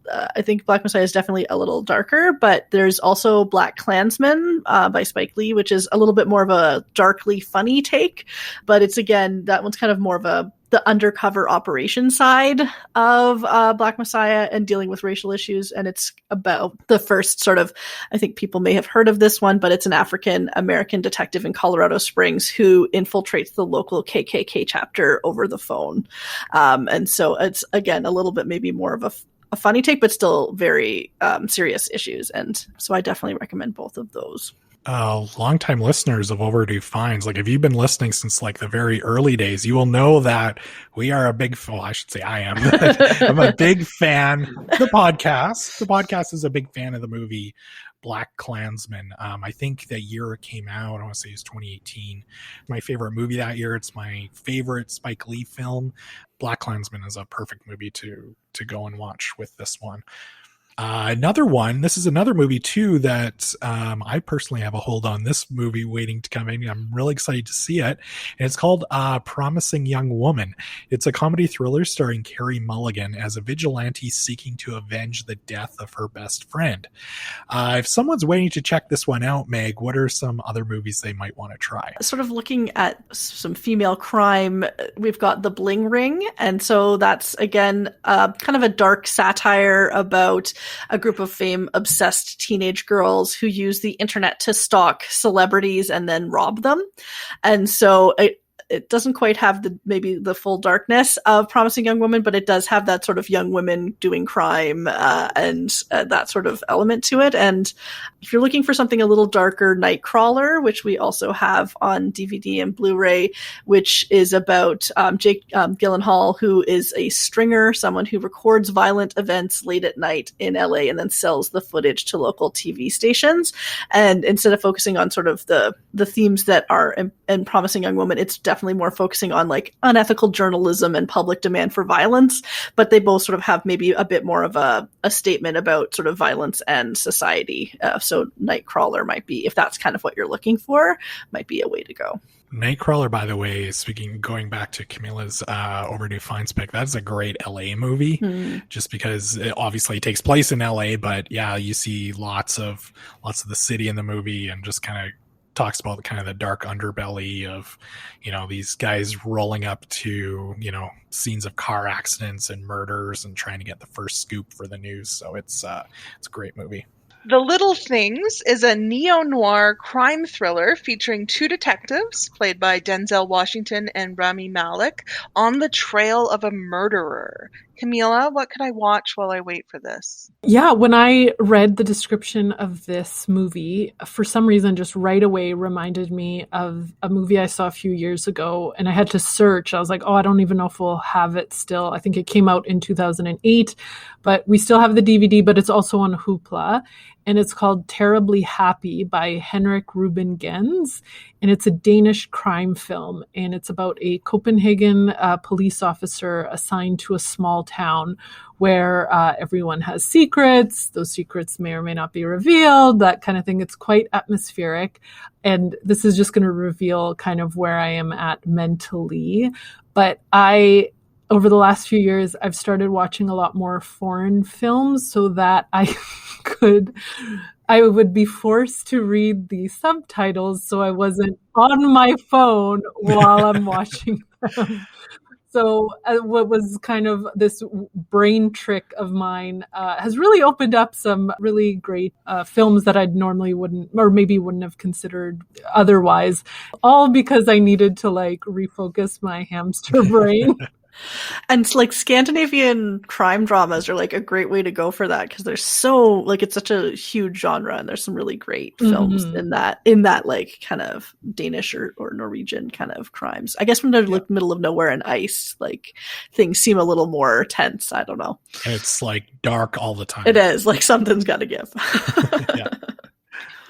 C: I think Black Messiah is definitely a little darker, but there's also Black Klansman by Spike Lee, which is a little bit more of a darkly funny take. But it's, again, that one's kind of more of the undercover operation side of Black Messiah and dealing with racial issues. And it's about the first sort of, I think people may have heard of this one, but it's an African-American detective in Colorado Springs who infiltrates the local KKK chapter over the phone. And so it's, again, a little bit maybe more of a funny take, but still very serious issues. And so I definitely recommend both of those.
A: Longtime listeners of Overdue Finds, like if you've been listening since like the very early days, you will know that we are I should say I am. I'm a big fan of the podcast. The podcast is a big fan of the movie Black Klansman. I think the year it came out, I want to say it's 2018. My favorite movie that year. It's my favorite Spike Lee film. Black Klansman is a perfect movie to go and watch with this one. Another one, this is another movie too that I personally have a hold on this movie waiting to come in. I'm really excited to see it. And it's called Promising Young Woman. It's a comedy thriller starring Carey Mulligan as a vigilante seeking to avenge the death of her best friend. If someone's waiting to check this one out, Meg, what are some other movies they might want to try?
C: Sort of looking at some female crime, we've got The Bling Ring. And so that's, again, kind of a dark satire about a group of fame-obsessed teenage girls who use the internet to stalk celebrities and then rob them. And so it doesn't quite have maybe the full darkness of Promising Young Woman, but it does have that sort of young women doing crime and that sort of element to it. And if you're looking for something a little darker, Nightcrawler, which we also have on DVD and Blu-ray, which is about Jake Gyllenhaal, who is a stringer, someone who records violent events late at night in LA and then sells the footage to local TV stations. And instead of focusing on sort of the themes that are in Promising Young Woman, it's definitely more focusing on like unethical journalism and public demand for violence, but they both sort of have maybe a bit more of a statement about sort of violence and society. So Nightcrawler might be, if that's kind of what you're looking for, might be a way to go.
A: Nightcrawler, by the way, going back to Camilla's Overdue Finds pick, that's a great LA movie, just because it obviously takes place in LA, but yeah, you see lots of the city in the movie and just kind of talks about kind of the dark underbelly of, these guys rolling up to, scenes of car accidents and murders and trying to get the first scoop for the news. So it's a great movie.
B: The Little Things is a neo-noir crime thriller featuring two detectives, played by Denzel Washington and Rami Malek, on the trail of a murderer. Camilla, what could I watch while I wait for this?
D: Yeah, when I read the description of this movie, for some reason, just right away reminded me of a movie I saw a few years ago, and I had to search. I was like, I don't even know if we'll have it still. I think it came out in 2008, but we still have the DVD, but it's also on Hoopla, and it's called Terribly Happy by Henrik Ruben Gens, and it's a Danish crime film, and it's about a Copenhagen police officer assigned to a small town where everyone has secrets. Those secrets may or may not be revealed, that kind of thing. It's quite atmospheric. And this is just going to reveal kind of where I am at mentally. But over the last few years, I've started watching a lot more foreign films so that I would be forced to read the subtitles so I wasn't on my phone while I'm watching them. So what was kind of this brain trick of mine has really opened up some really great films that I'd normally wouldn't have considered otherwise, all because I needed to like refocus my hamster brain.
C: And it's like Scandinavian crime dramas are like a great way to go for that because there's so like it's such a huge genre and there's some really great films in that like kind of Danish or Norwegian kind of crimes. I guess when they're like middle of nowhere and ice, like things seem a little more tense. I don't know.
A: And it's like dark all the time.
C: It is like something's got to give.
A: Yeah.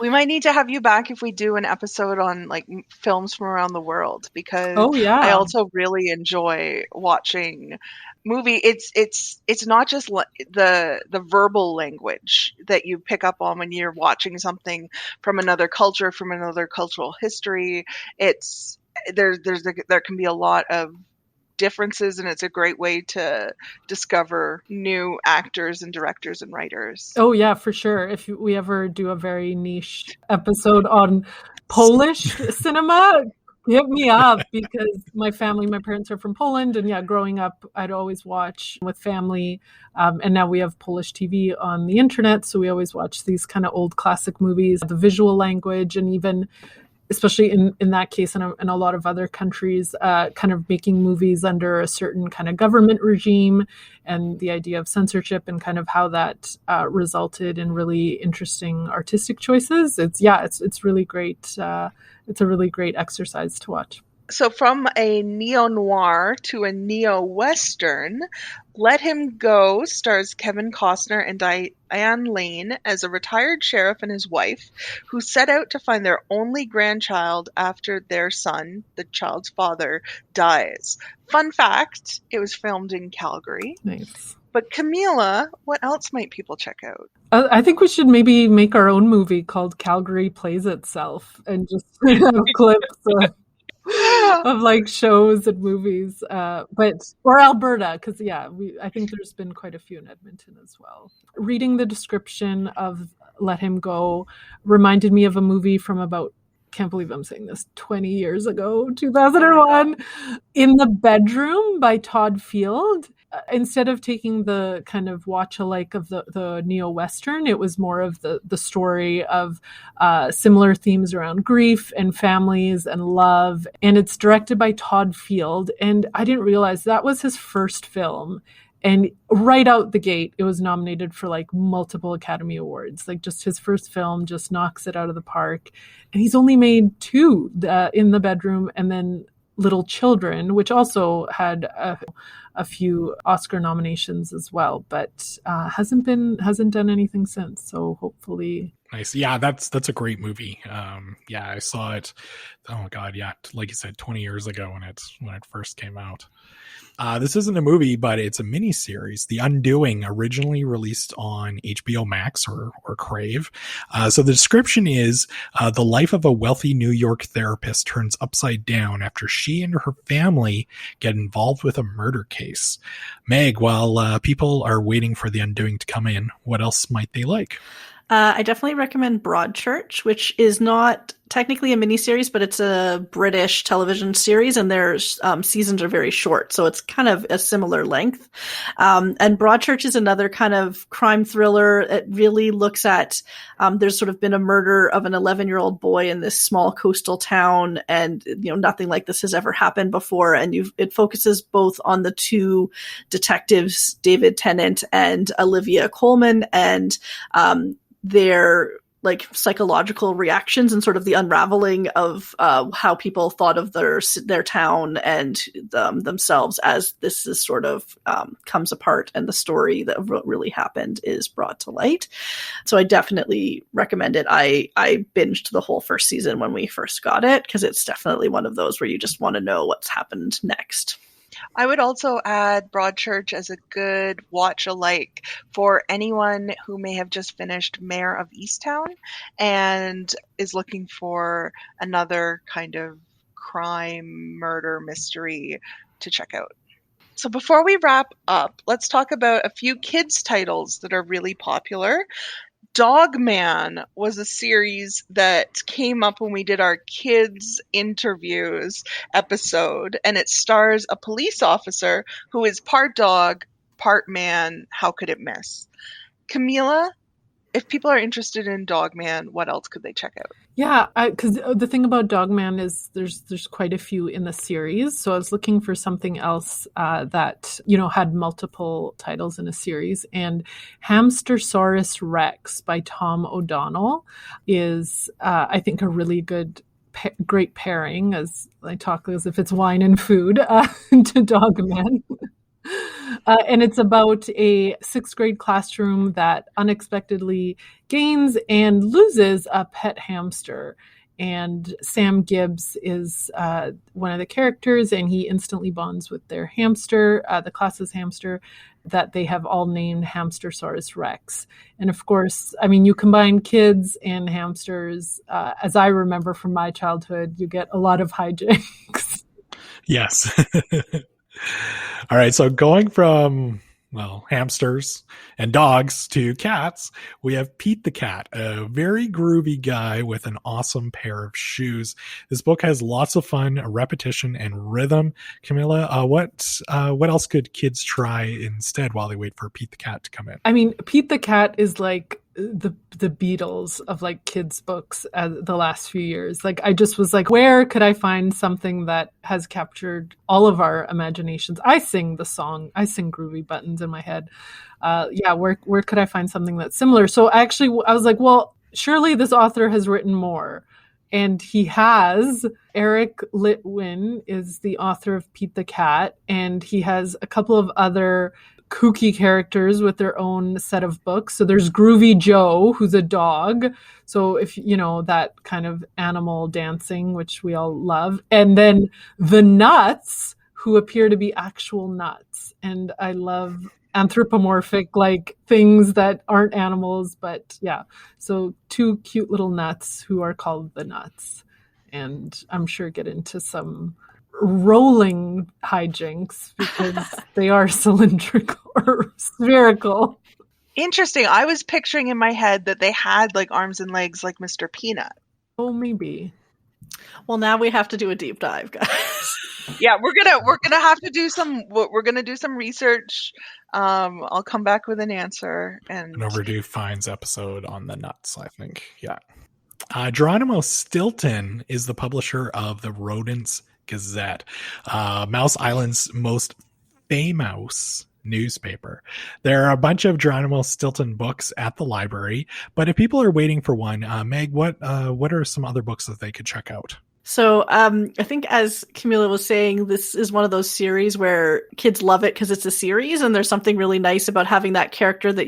B: We might need to have you back if we do an episode on like films from around the world, because I also really enjoy watching movie. It's not just the verbal language that you pick up on when you're watching something from another culture, from another cultural history. It's there can be a lot of differences, and it's a great way to discover new actors and directors and writers.
D: Oh yeah, for sure. If we ever do a very niche episode on Polish cinema, hit me up, because my parents are from Poland, and growing up I'd always watch with family, and now we have Polish TV on the internet, so we always watch these kind of old classic movies, the visual language, and even especially in that case and in a lot of other countries, kind of making movies under a certain kind of government regime, and the idea of censorship and kind of how that resulted in really interesting artistic choices. It's really great. It's a really great exercise to watch.
B: So from a neo-noir to a neo-western, Let Him Go stars Kevin Costner and Diane Lane as a retired sheriff and his wife who set out to find their only grandchild after their son, the child's father, dies. Fun fact, it was filmed in Calgary.
D: Nice.
B: But Camilla, what else might people check out?
D: I think we should maybe make our own movie called Calgary Plays Itself, and just have clips of like shows and movies, or Alberta, because I think there's been quite a few in Edmonton as well. Reading the description of Let Him Go reminded me of a movie from about, can't believe I'm saying this, 20 years ago, 2001, In the Bedroom by Todd Field. Instead of taking the kind of watch-alike of the neo-Western, it was more of the story of similar themes around grief and families and love. And it's directed by Todd Field. And I didn't realize that was his first film. And right out the gate, it was nominated for like multiple Academy Awards. Like just his first film just knocks it out of the park. And he's only made two, In the Bedroom and then Little Children, which also had a few Oscar nominations as well, but hasn't done anything since. So hopefully.
A: Nice. Yeah, that's a great movie. I saw it. Oh God, yeah, like you said, 20 years ago when it first came out. This isn't a movie, but it's a mini series, The Undoing, originally released on HBO Max or Crave. So the description is the life of a wealthy New York therapist turns upside down after she and her family get involved with a murder case. Meg, while people are waiting for The Undoing to come in, what else might they like?
C: I definitely recommend Broadchurch, which is not technically a miniseries, but it's a British television series, and their seasons are very short, so it's kind of a similar length. And Broadchurch is another kind of crime thriller. It really looks at there's sort of been a murder of an 11-year-old boy in this small coastal town, and nothing like this has ever happened before. And it focuses both on the two detectives, David Tennant and Olivia Colman, and their like psychological reactions and sort of the unraveling of how people thought of their town and themselves as this is sort of comes apart, and the story that really happened is brought to light. So I definitely recommend it. I binged the whole first season when we first got it, because it's definitely one of those where you just want to know what's happened next.
B: I would also add Broadchurch as a good watch-alike for anyone who may have just finished Mayor of Easttown and is looking for another kind of crime, murder, mystery to check out. So before we wrap up, let's talk about a few kids' titles that are really popular. Dogman was a series that came up when we did our kids interviews episode, and it stars a police officer who is part dog, part man. How could it miss? Camilla, if people are interested in Dogman, what else could they check out?
D: Yeah, because the thing about Dogman is there's quite a few in the series. So I was looking for something else that had multiple titles in a series. And Hamstersaurus Rex by Tom O'Donnell is, I think, a really great pairing, as I talk as if it's wine and food to Dogman. And it's about a sixth grade classroom that unexpectedly gains and loses a pet hamster. And Sam Gibbs is one of the characters, and he instantly bonds with their hamster, the class's hamster, that they have all named Hamstersaurus Rex. And of course, I mean, you combine kids and hamsters, as I remember from my childhood, you get a lot of hijinks.
A: Yes. All right. So going from, hamsters and dogs to cats, we have Pete the Cat, a very groovy guy with an awesome pair of shoes. This book has lots of fun, repetition, and rhythm. Camilla, what else could kids try instead while they wait for Pete the Cat to come in?
D: I mean, Pete the Cat is like the Beatles of like kids books the last few years. Like, I just was like, where could I find something that has captured all of our imaginations? I sing the song, I sing Groovy Buttons in my head. Where could I find something that's similar? So I was like, well, surely this author has written more. And he has. Eric Litwin is the author of Pete the Cat, and he has a couple of other kooky characters with their own set of books. So there's Groovy Joe, who's a dog. So if that kind of animal dancing, which we all love. And then the Nuts, who appear to be actual nuts. And I love anthropomorphic like things that aren't animals, but yeah. So two cute little nuts who are called the Nuts. And I'm sure get into some rolling hijinks because they are cylindrical or spherical.
B: Interesting. I was picturing in my head that they had like arms and legs like Mr. Peanut.
D: Oh, maybe.
C: Well, now we have to do a deep dive, guys.
B: Yeah, we're gonna have to do some research. I'll come back with an answer. And
A: An Overdue Finds episode on the Nuts, I think. Yeah. Geronimo Stilton is the publisher of the Rodents Gazette, Mouse Island's most famous newspaper. There are a bunch of Geronimo Stilton books at the library, but if people are waiting for one, Meg, what are some other books that they could check out?
C: So I think, as Camilla was saying, this is one of those series where kids love it because it's a series and there's something really nice about having that character that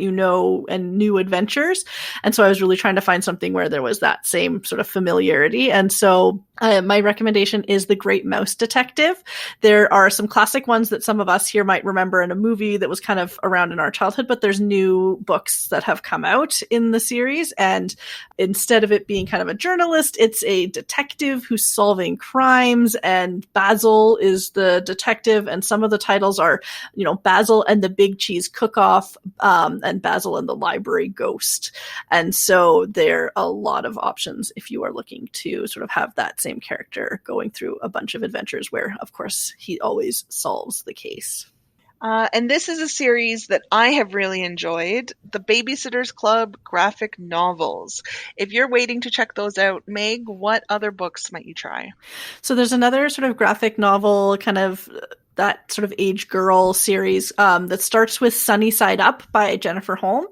C: and new adventures. And so I was really trying to find something where there was that same sort of familiarity. And so my recommendation is The Great Mouse Detective. There are some classic ones that some of us here might remember in a movie that was kind of around in our childhood, but there's new books that have come out in the series. And instead of it being kind of a journalist, it's a detective who's solving crimes, and Basil is the detective, and some of the titles are, Basil and the Big Cheese Cook-Off, and Basil and the Library Ghost. And so there are a lot of options if you are looking to sort of have that same character going through a bunch of adventures where, of course, he always solves the case.
B: And this is a series that I have really enjoyed, the Babysitter's Club graphic novels. If you're waiting to check those out, Meg, what other books might you try?
C: So there's another sort of graphic novel, kind of that sort of age girl series that starts with Sunny Side Up by Jennifer Holm.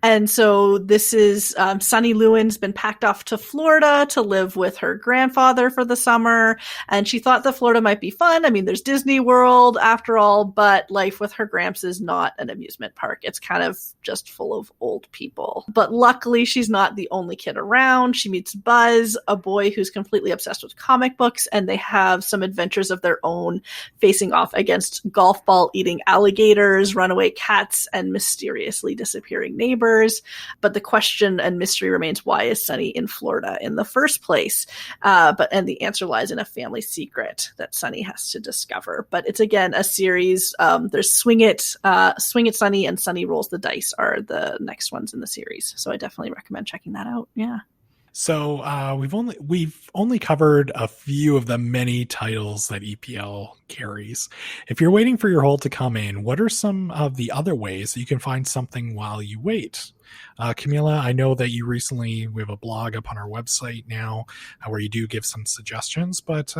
C: And so this is Sunny Lewin's been packed off to Florida to live with her grandfather for the summer. And she thought that Florida might be fun. I mean, there's Disney World after all, but life with her gramps is not an amusement park. It's kind of just full of old people. But luckily, she's not the only kid around. She meets Buzz, a boy who's completely obsessed with comic books, and they have some adventures of their own facing off against golf ball eating alligators, runaway cats, and mysteriously disappearing neighbors. But the question and mystery remains, why is Sunny in Florida in the first place? And the answer lies in a family secret that Sunny has to discover. But it's, again, a series. There's Swing It, Sunny, and Sunny Rolls the Dice are the next ones in the series. So I definitely recommend checking that out. Yeah.
A: So we've only covered a few of the many titles that EPL carries. If you're waiting for your haul to come in, what are some of the other ways that you can find something while you wait? Camilla, I know that we have a blog up on our website now where you do give some suggestions, but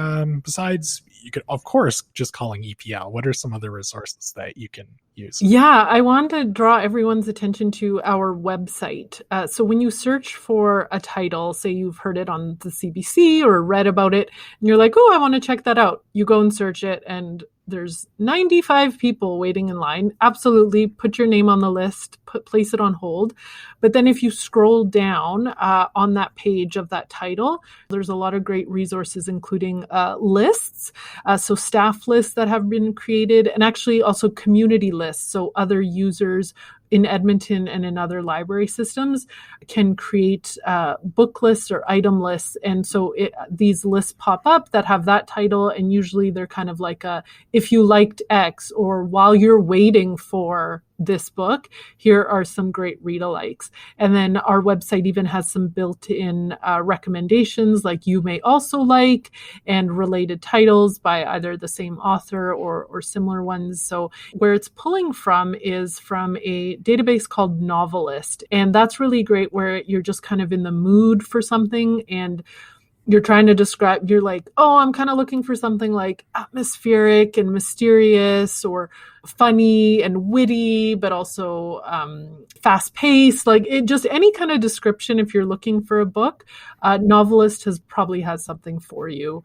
A: besides, you could, of course, just calling EPL. What are some other resources that you can use?
D: Yeah, I want to draw everyone's attention to our website. So when you search for a title, say you've heard it on the CBC or read about it, and you're like, oh, I want to check that out. You go and search it, and there's 95 people waiting in line. Absolutely, put your name on the list, place it on hold. But then if you scroll down on that page of that title, there's a lot of great resources, including lists, so staff lists that have been created, and actually also community lists. So other users in Edmonton and in other library systems can create book lists or item lists. And so these lists pop up that have that title, and usually they're kind of like if you liked X, or while you're waiting for this book, here are some great read-alikes. And then our website even has some built-in recommendations like you may also like, and related titles by either the same author or similar ones. So where it's pulling from is from a database called Novelist. And that's really great, where you're just kind of in the mood for something and you're trying to describe, you're like, oh, I'm kind of looking for something like atmospheric and mysterious, or funny and witty, but also fast paced, like it just any kind of description. If you're looking for a book, Novelist probably has something for you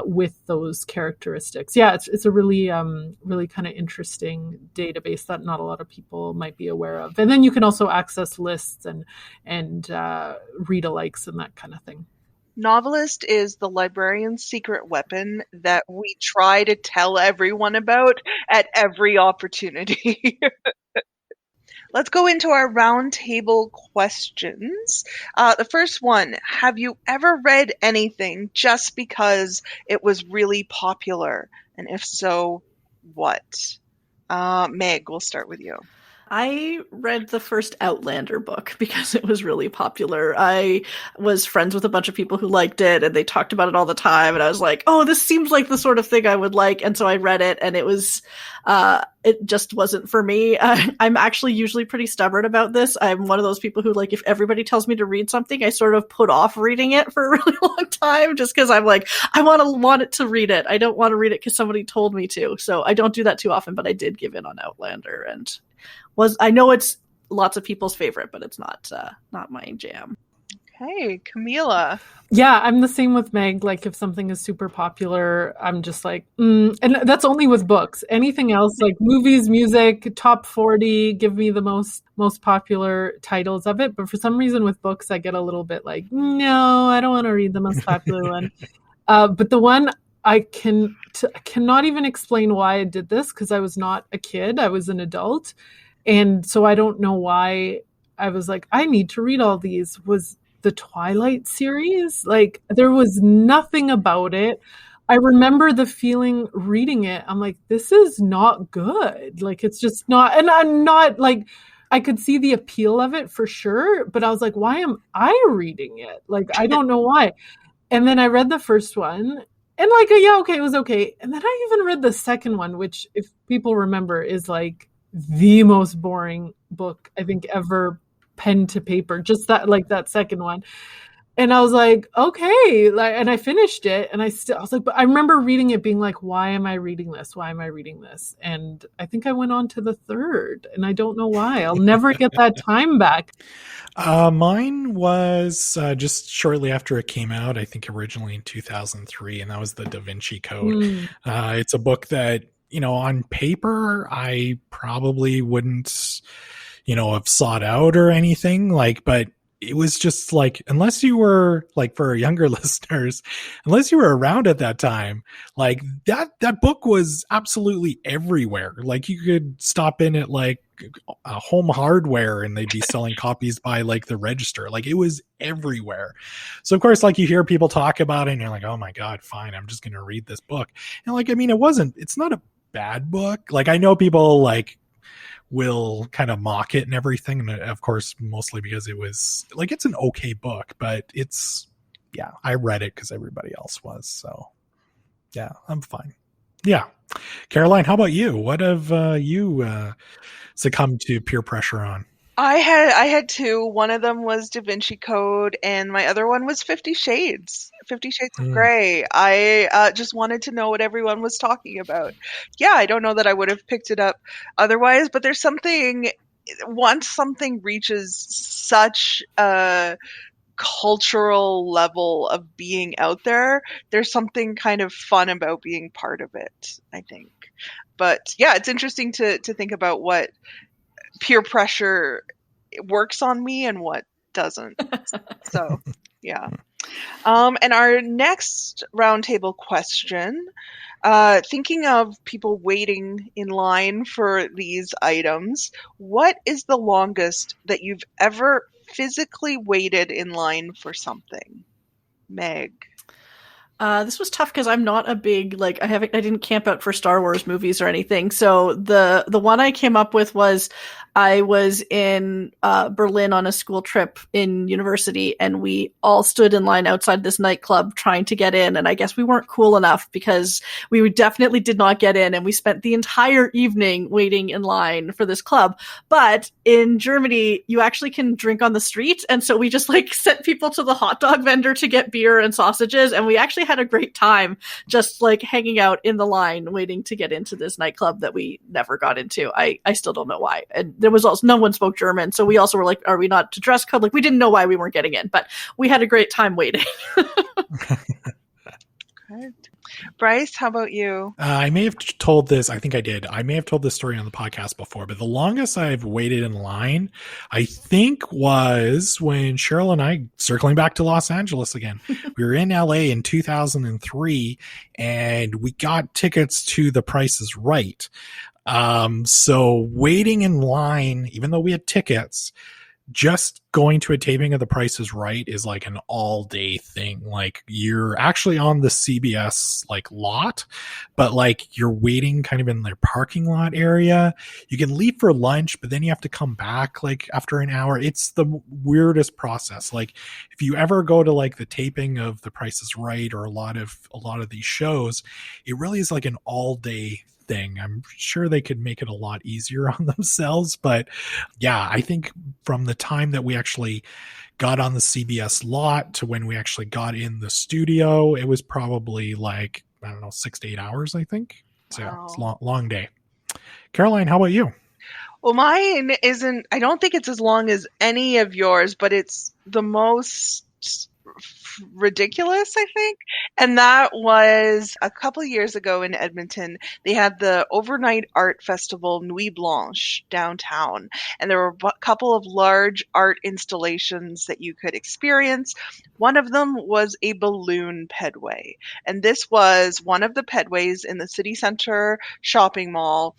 D: with those characteristics. Yeah, it's a really kind of interesting database that not a lot of people might be aware of. And then you can also access lists and read-alikes and that kind of thing.
B: Novelist is the librarian's secret weapon that we try to tell everyone about at every opportunity. Let's go into our roundtable questions. The first one, have you ever read anything just because it was really popular? And if so, what? Meg, we'll start with you.
C: I read the first Outlander book because it was really popular. I was friends with a bunch of people who liked it, and they talked about it all the time. And I was like, oh, this seems like the sort of thing I would like. And so I read it, and it just wasn't for me. I'm actually usually pretty stubborn about this. I'm one of those people who, like, if everybody tells me to read something, I sort of put off reading it for a really long time, just because I'm like, I want it to read it. I don't want to read it because somebody told me to. So I don't do that too often, but I did give in on Outlander, and I know it's lots of people's favorite, but it's not my jam.
B: Okay, Camilla.
D: Yeah, I'm the same with Meg. Like, if something is super popular, I'm just like, and that's only with books. Anything else, like movies, music, top 40, give me the most popular titles of it. But for some reason with books, I get a little bit like, no, I don't want to read the most popular one. But the one I cannot even explain why I did this, because I was not a kid, I was an adult. And so I don't know why I was like, I need to read all these, was the Twilight series. Like, there was nothing about it. I remember the feeling reading it. I'm like, this is not good. Like, it's just not, and I'm not like, I could see the appeal of it for sure, but I was like, why am I reading it? Like, I don't know why. And then I read the first one, and like, yeah, okay, it was okay. And then I even read the second one, which, if people remember, is like the most boring book I think ever pen to paper, just that second one. And I was like, okay, and I finished it, and I was like, but I remember reading it being like, why am I reading this? And I think I went on to the third, and I don't know why. I'll never get that time back.
A: Mine was just shortly after it came out, I think originally in 2003, and that was the Da Vinci Code. It's a book that, on paper, I probably wouldn't, have sought out or anything, but it was just like, unless you were, like, for our younger listeners, unless you were around at that time, like that book was absolutely everywhere. Like, you could stop in at like a Home Hardware and they'd be selling copies by like the register. Like, it was everywhere. So of course, like, you hear people talk about it and you're like, oh my God, fine, I'm just going to read this book. And like, I mean, it's not a bad book. Like, I know people like will kind of mock it and everything, and of course mostly because it was like, it's an okay book, but I read it because everybody else was, so yeah, I'm fine. Yeah. Caroline, how about you? What have you succumbed to peer pressure on?
B: I had two. One of them was Da Vinci Code, and my other one was 50 Shades. 50 Shades of Grey. I just wanted to know what everyone was talking about. Yeah, I don't know that I would have picked it up otherwise, but there's something, once something reaches such a cultural level of being out there, there's something kind of fun about being part of it, I think. But yeah, it's interesting to think about what peer pressure works on me and what doesn't. So, yeah. And our next roundtable question, thinking of people waiting in line for these items, what is the longest that you've ever physically waited in line for something? Meg.
C: This was tough because I'm not a big, I didn't camp out for Star Wars movies or anything. So the one I came up with was I was in Berlin on a school trip in university, and we all stood in line outside this nightclub trying to get in. And I guess we weren't cool enough because we definitely did not get in. And we spent the entire evening waiting in line for this club. But in Germany, you actually can drink on the street. And so we just sent people to the hot dog vendor to get beer and sausages. And we actually had a great time just hanging out in the line waiting to get into this nightclub that we never got into. I still don't know why. And there was also no one spoke German, so we also were like, are we not to dress code? We didn't know why we weren't getting in, but we had a great time waiting.
B: Good. Bryce, how about you?
A: I may have told this. I think I did. I may have told this story on the podcast before, but the longest I've waited in line, I think, was when Cheryl and I, circling back to Los Angeles again, we were in LA in 2003, and we got tickets to The Price is Right. So waiting in line, even though we had tickets, just going to a taping of The Price is Right is an all day thing. You're actually on the CBS lot, but you're waiting kind of in their parking lot area. You can leave for lunch, but then you have to come back after an hour. It's the weirdest process. If you ever go to the taping of The Price is Right or a lot of these shows, it really is an all day thing. I'm sure they could make it a lot easier on themselves, but yeah, I think from the time that we actually got on the CBS lot to when we actually got in the studio, it was probably 6 to 8 hours, I think. So
B: Wow.
A: It's a long day. Caroline, how about you?
B: Well, mine isn't, I don't think it's as long as any of yours, but it's the most ridiculous, I think. And that was a couple of years ago in Edmonton. They had the overnight art festival Nuit Blanche downtown, and there were a couple of large art installations that you could experience. One of them was a balloon pedway, and this was one of the pedways in the city center shopping mall,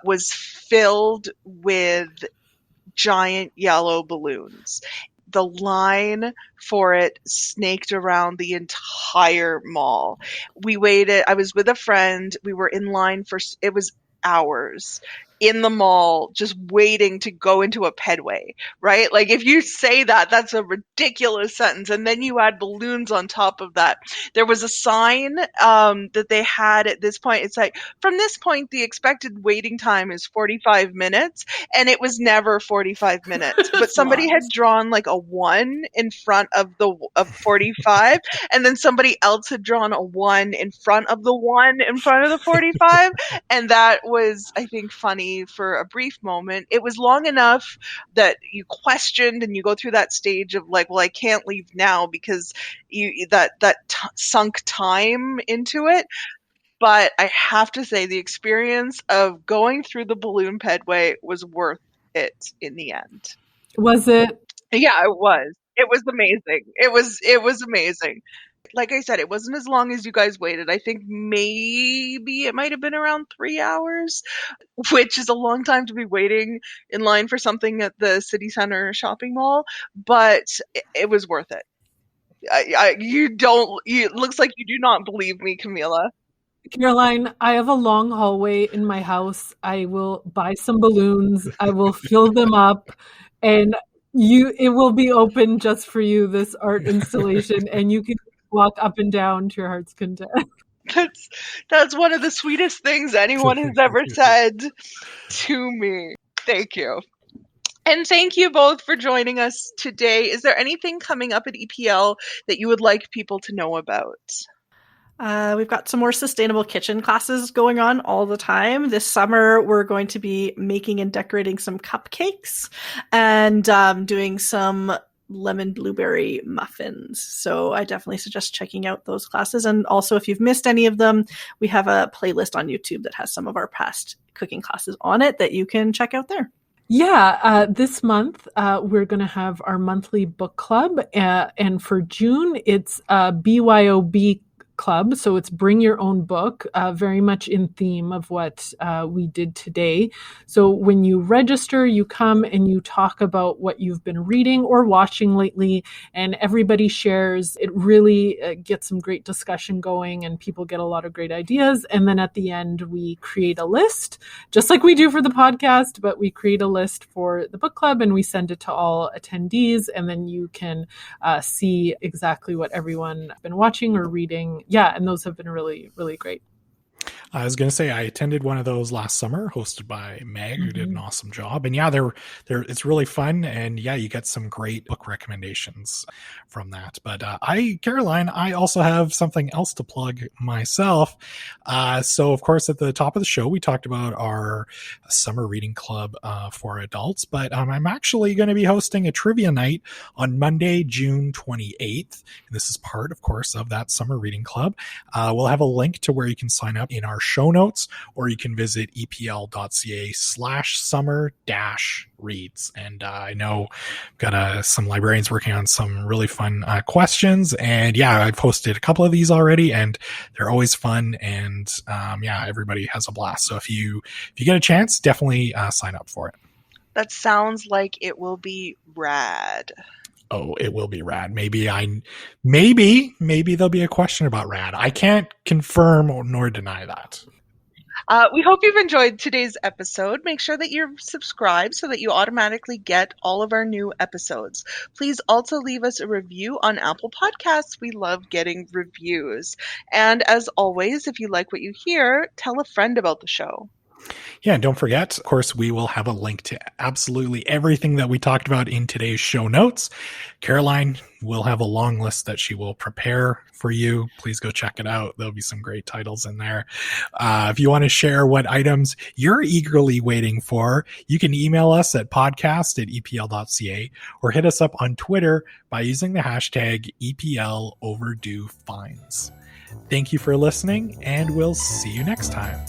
B: was filled with giant yellow balloons. The line for it snaked around the entire mall. We waited. I was with a friend. We were in line it was hours in the mall just waiting to go into a pedway, right? If you say that, that's a ridiculous sentence. And then you add balloons on top of that. There was a sign that they had at this point. It's from this point, the expected waiting time is 45 minutes. And it was never 45 minutes. But somebody had drawn a 1 in front of 45. And then somebody else had drawn a 1 in front of the 1 in front of the 45. And that was, I think, funny for a brief moment. It was long enough that you questioned and you go through that stage of well, I can't leave now because sunk time into it. But I have to say the experience of going through the balloon pedway was worth it in the end.
D: Was it?
B: Yeah, it was. It was amazing. It was amazing. Like I said, it wasn't as long as you guys waited. I think maybe it might have been around 3 hours, which is a long time to be waiting in line for something at the city center shopping mall, but it was worth it. It looks like you do not believe me, Camilla.
D: Caroline, I have a long hallway in my house. I will buy some balloons. I will fill them up, and it will be open just for you, this art installation, and you can walk up and down to your heart's content.
B: That's one of the sweetest things anyone has ever said to me. Thank you. And thank you both for joining us today. Is there anything coming up at EPL that you would like people to know about?
C: We've got some more sustainable kitchen classes going on all the time. This summer, we're going to be making and decorating some cupcakes and doing some lemon blueberry muffins. So I definitely suggest checking out those classes. And also, if you've missed any of them, we have a playlist on YouTube that has some of our past cooking classes on it that you can check out there.
D: Yeah, this month we're going to have our monthly book club. And for June, it's BYOB club. So it's bring your own book, very much in theme of what we did today. So when you register, you come and you talk about what you've been reading or watching lately, and everybody shares. It really gets some great discussion going, and people get a lot of great ideas. And then at the end, we create a list, just like we do for the podcast, but we create a list for the book club and we send it to all attendees. And then you can see exactly what everyone has been watching or reading. Yeah, and those have been really, really great.
A: I was going to say I attended one of those last summer, hosted by Meg, who did an awesome job. And yeah, they're it's really fun. And yeah, you get some great book recommendations from that. But Caroline, I also have something else to plug myself. So of course, at the top of the show, we talked about our summer reading club for adults. But I'm actually going to be hosting a trivia night on Monday, June 28th. And this is part, of course, of that summer reading club. We'll have a link to where you can sign up in our show notes, or you can visit epl.ca/summer-reads. And I know I've got some librarians working on some really fun questions. And yeah, I've posted a couple of these already, and they're always fun. And yeah, everybody has a blast. So if you get a chance, definitely sign up for it.
B: That sounds like it will be rad.
A: Oh, it will be rad. Maybe there'll be a question about rad. I can't confirm nor deny that.
B: We hope you've enjoyed today's episode. Make sure that you're subscribed so that you automatically get all of our new episodes. Please also leave us a review on Apple Podcasts. We love getting reviews. And as always, if you like what you hear, tell a friend about the show.
A: Yeah, and don't forget, of course, we will have a link to absolutely everything that we talked about in today's show notes. Caroline will have a long list that she will prepare for you. Please go check it out. There'll be some great titles in there. If you want to share what items you're eagerly waiting for, you can email us at podcast@epl.ca or hit us up on Twitter by using the hashtag EPL Overdue Finds. Thank you for listening, and we'll see you next time.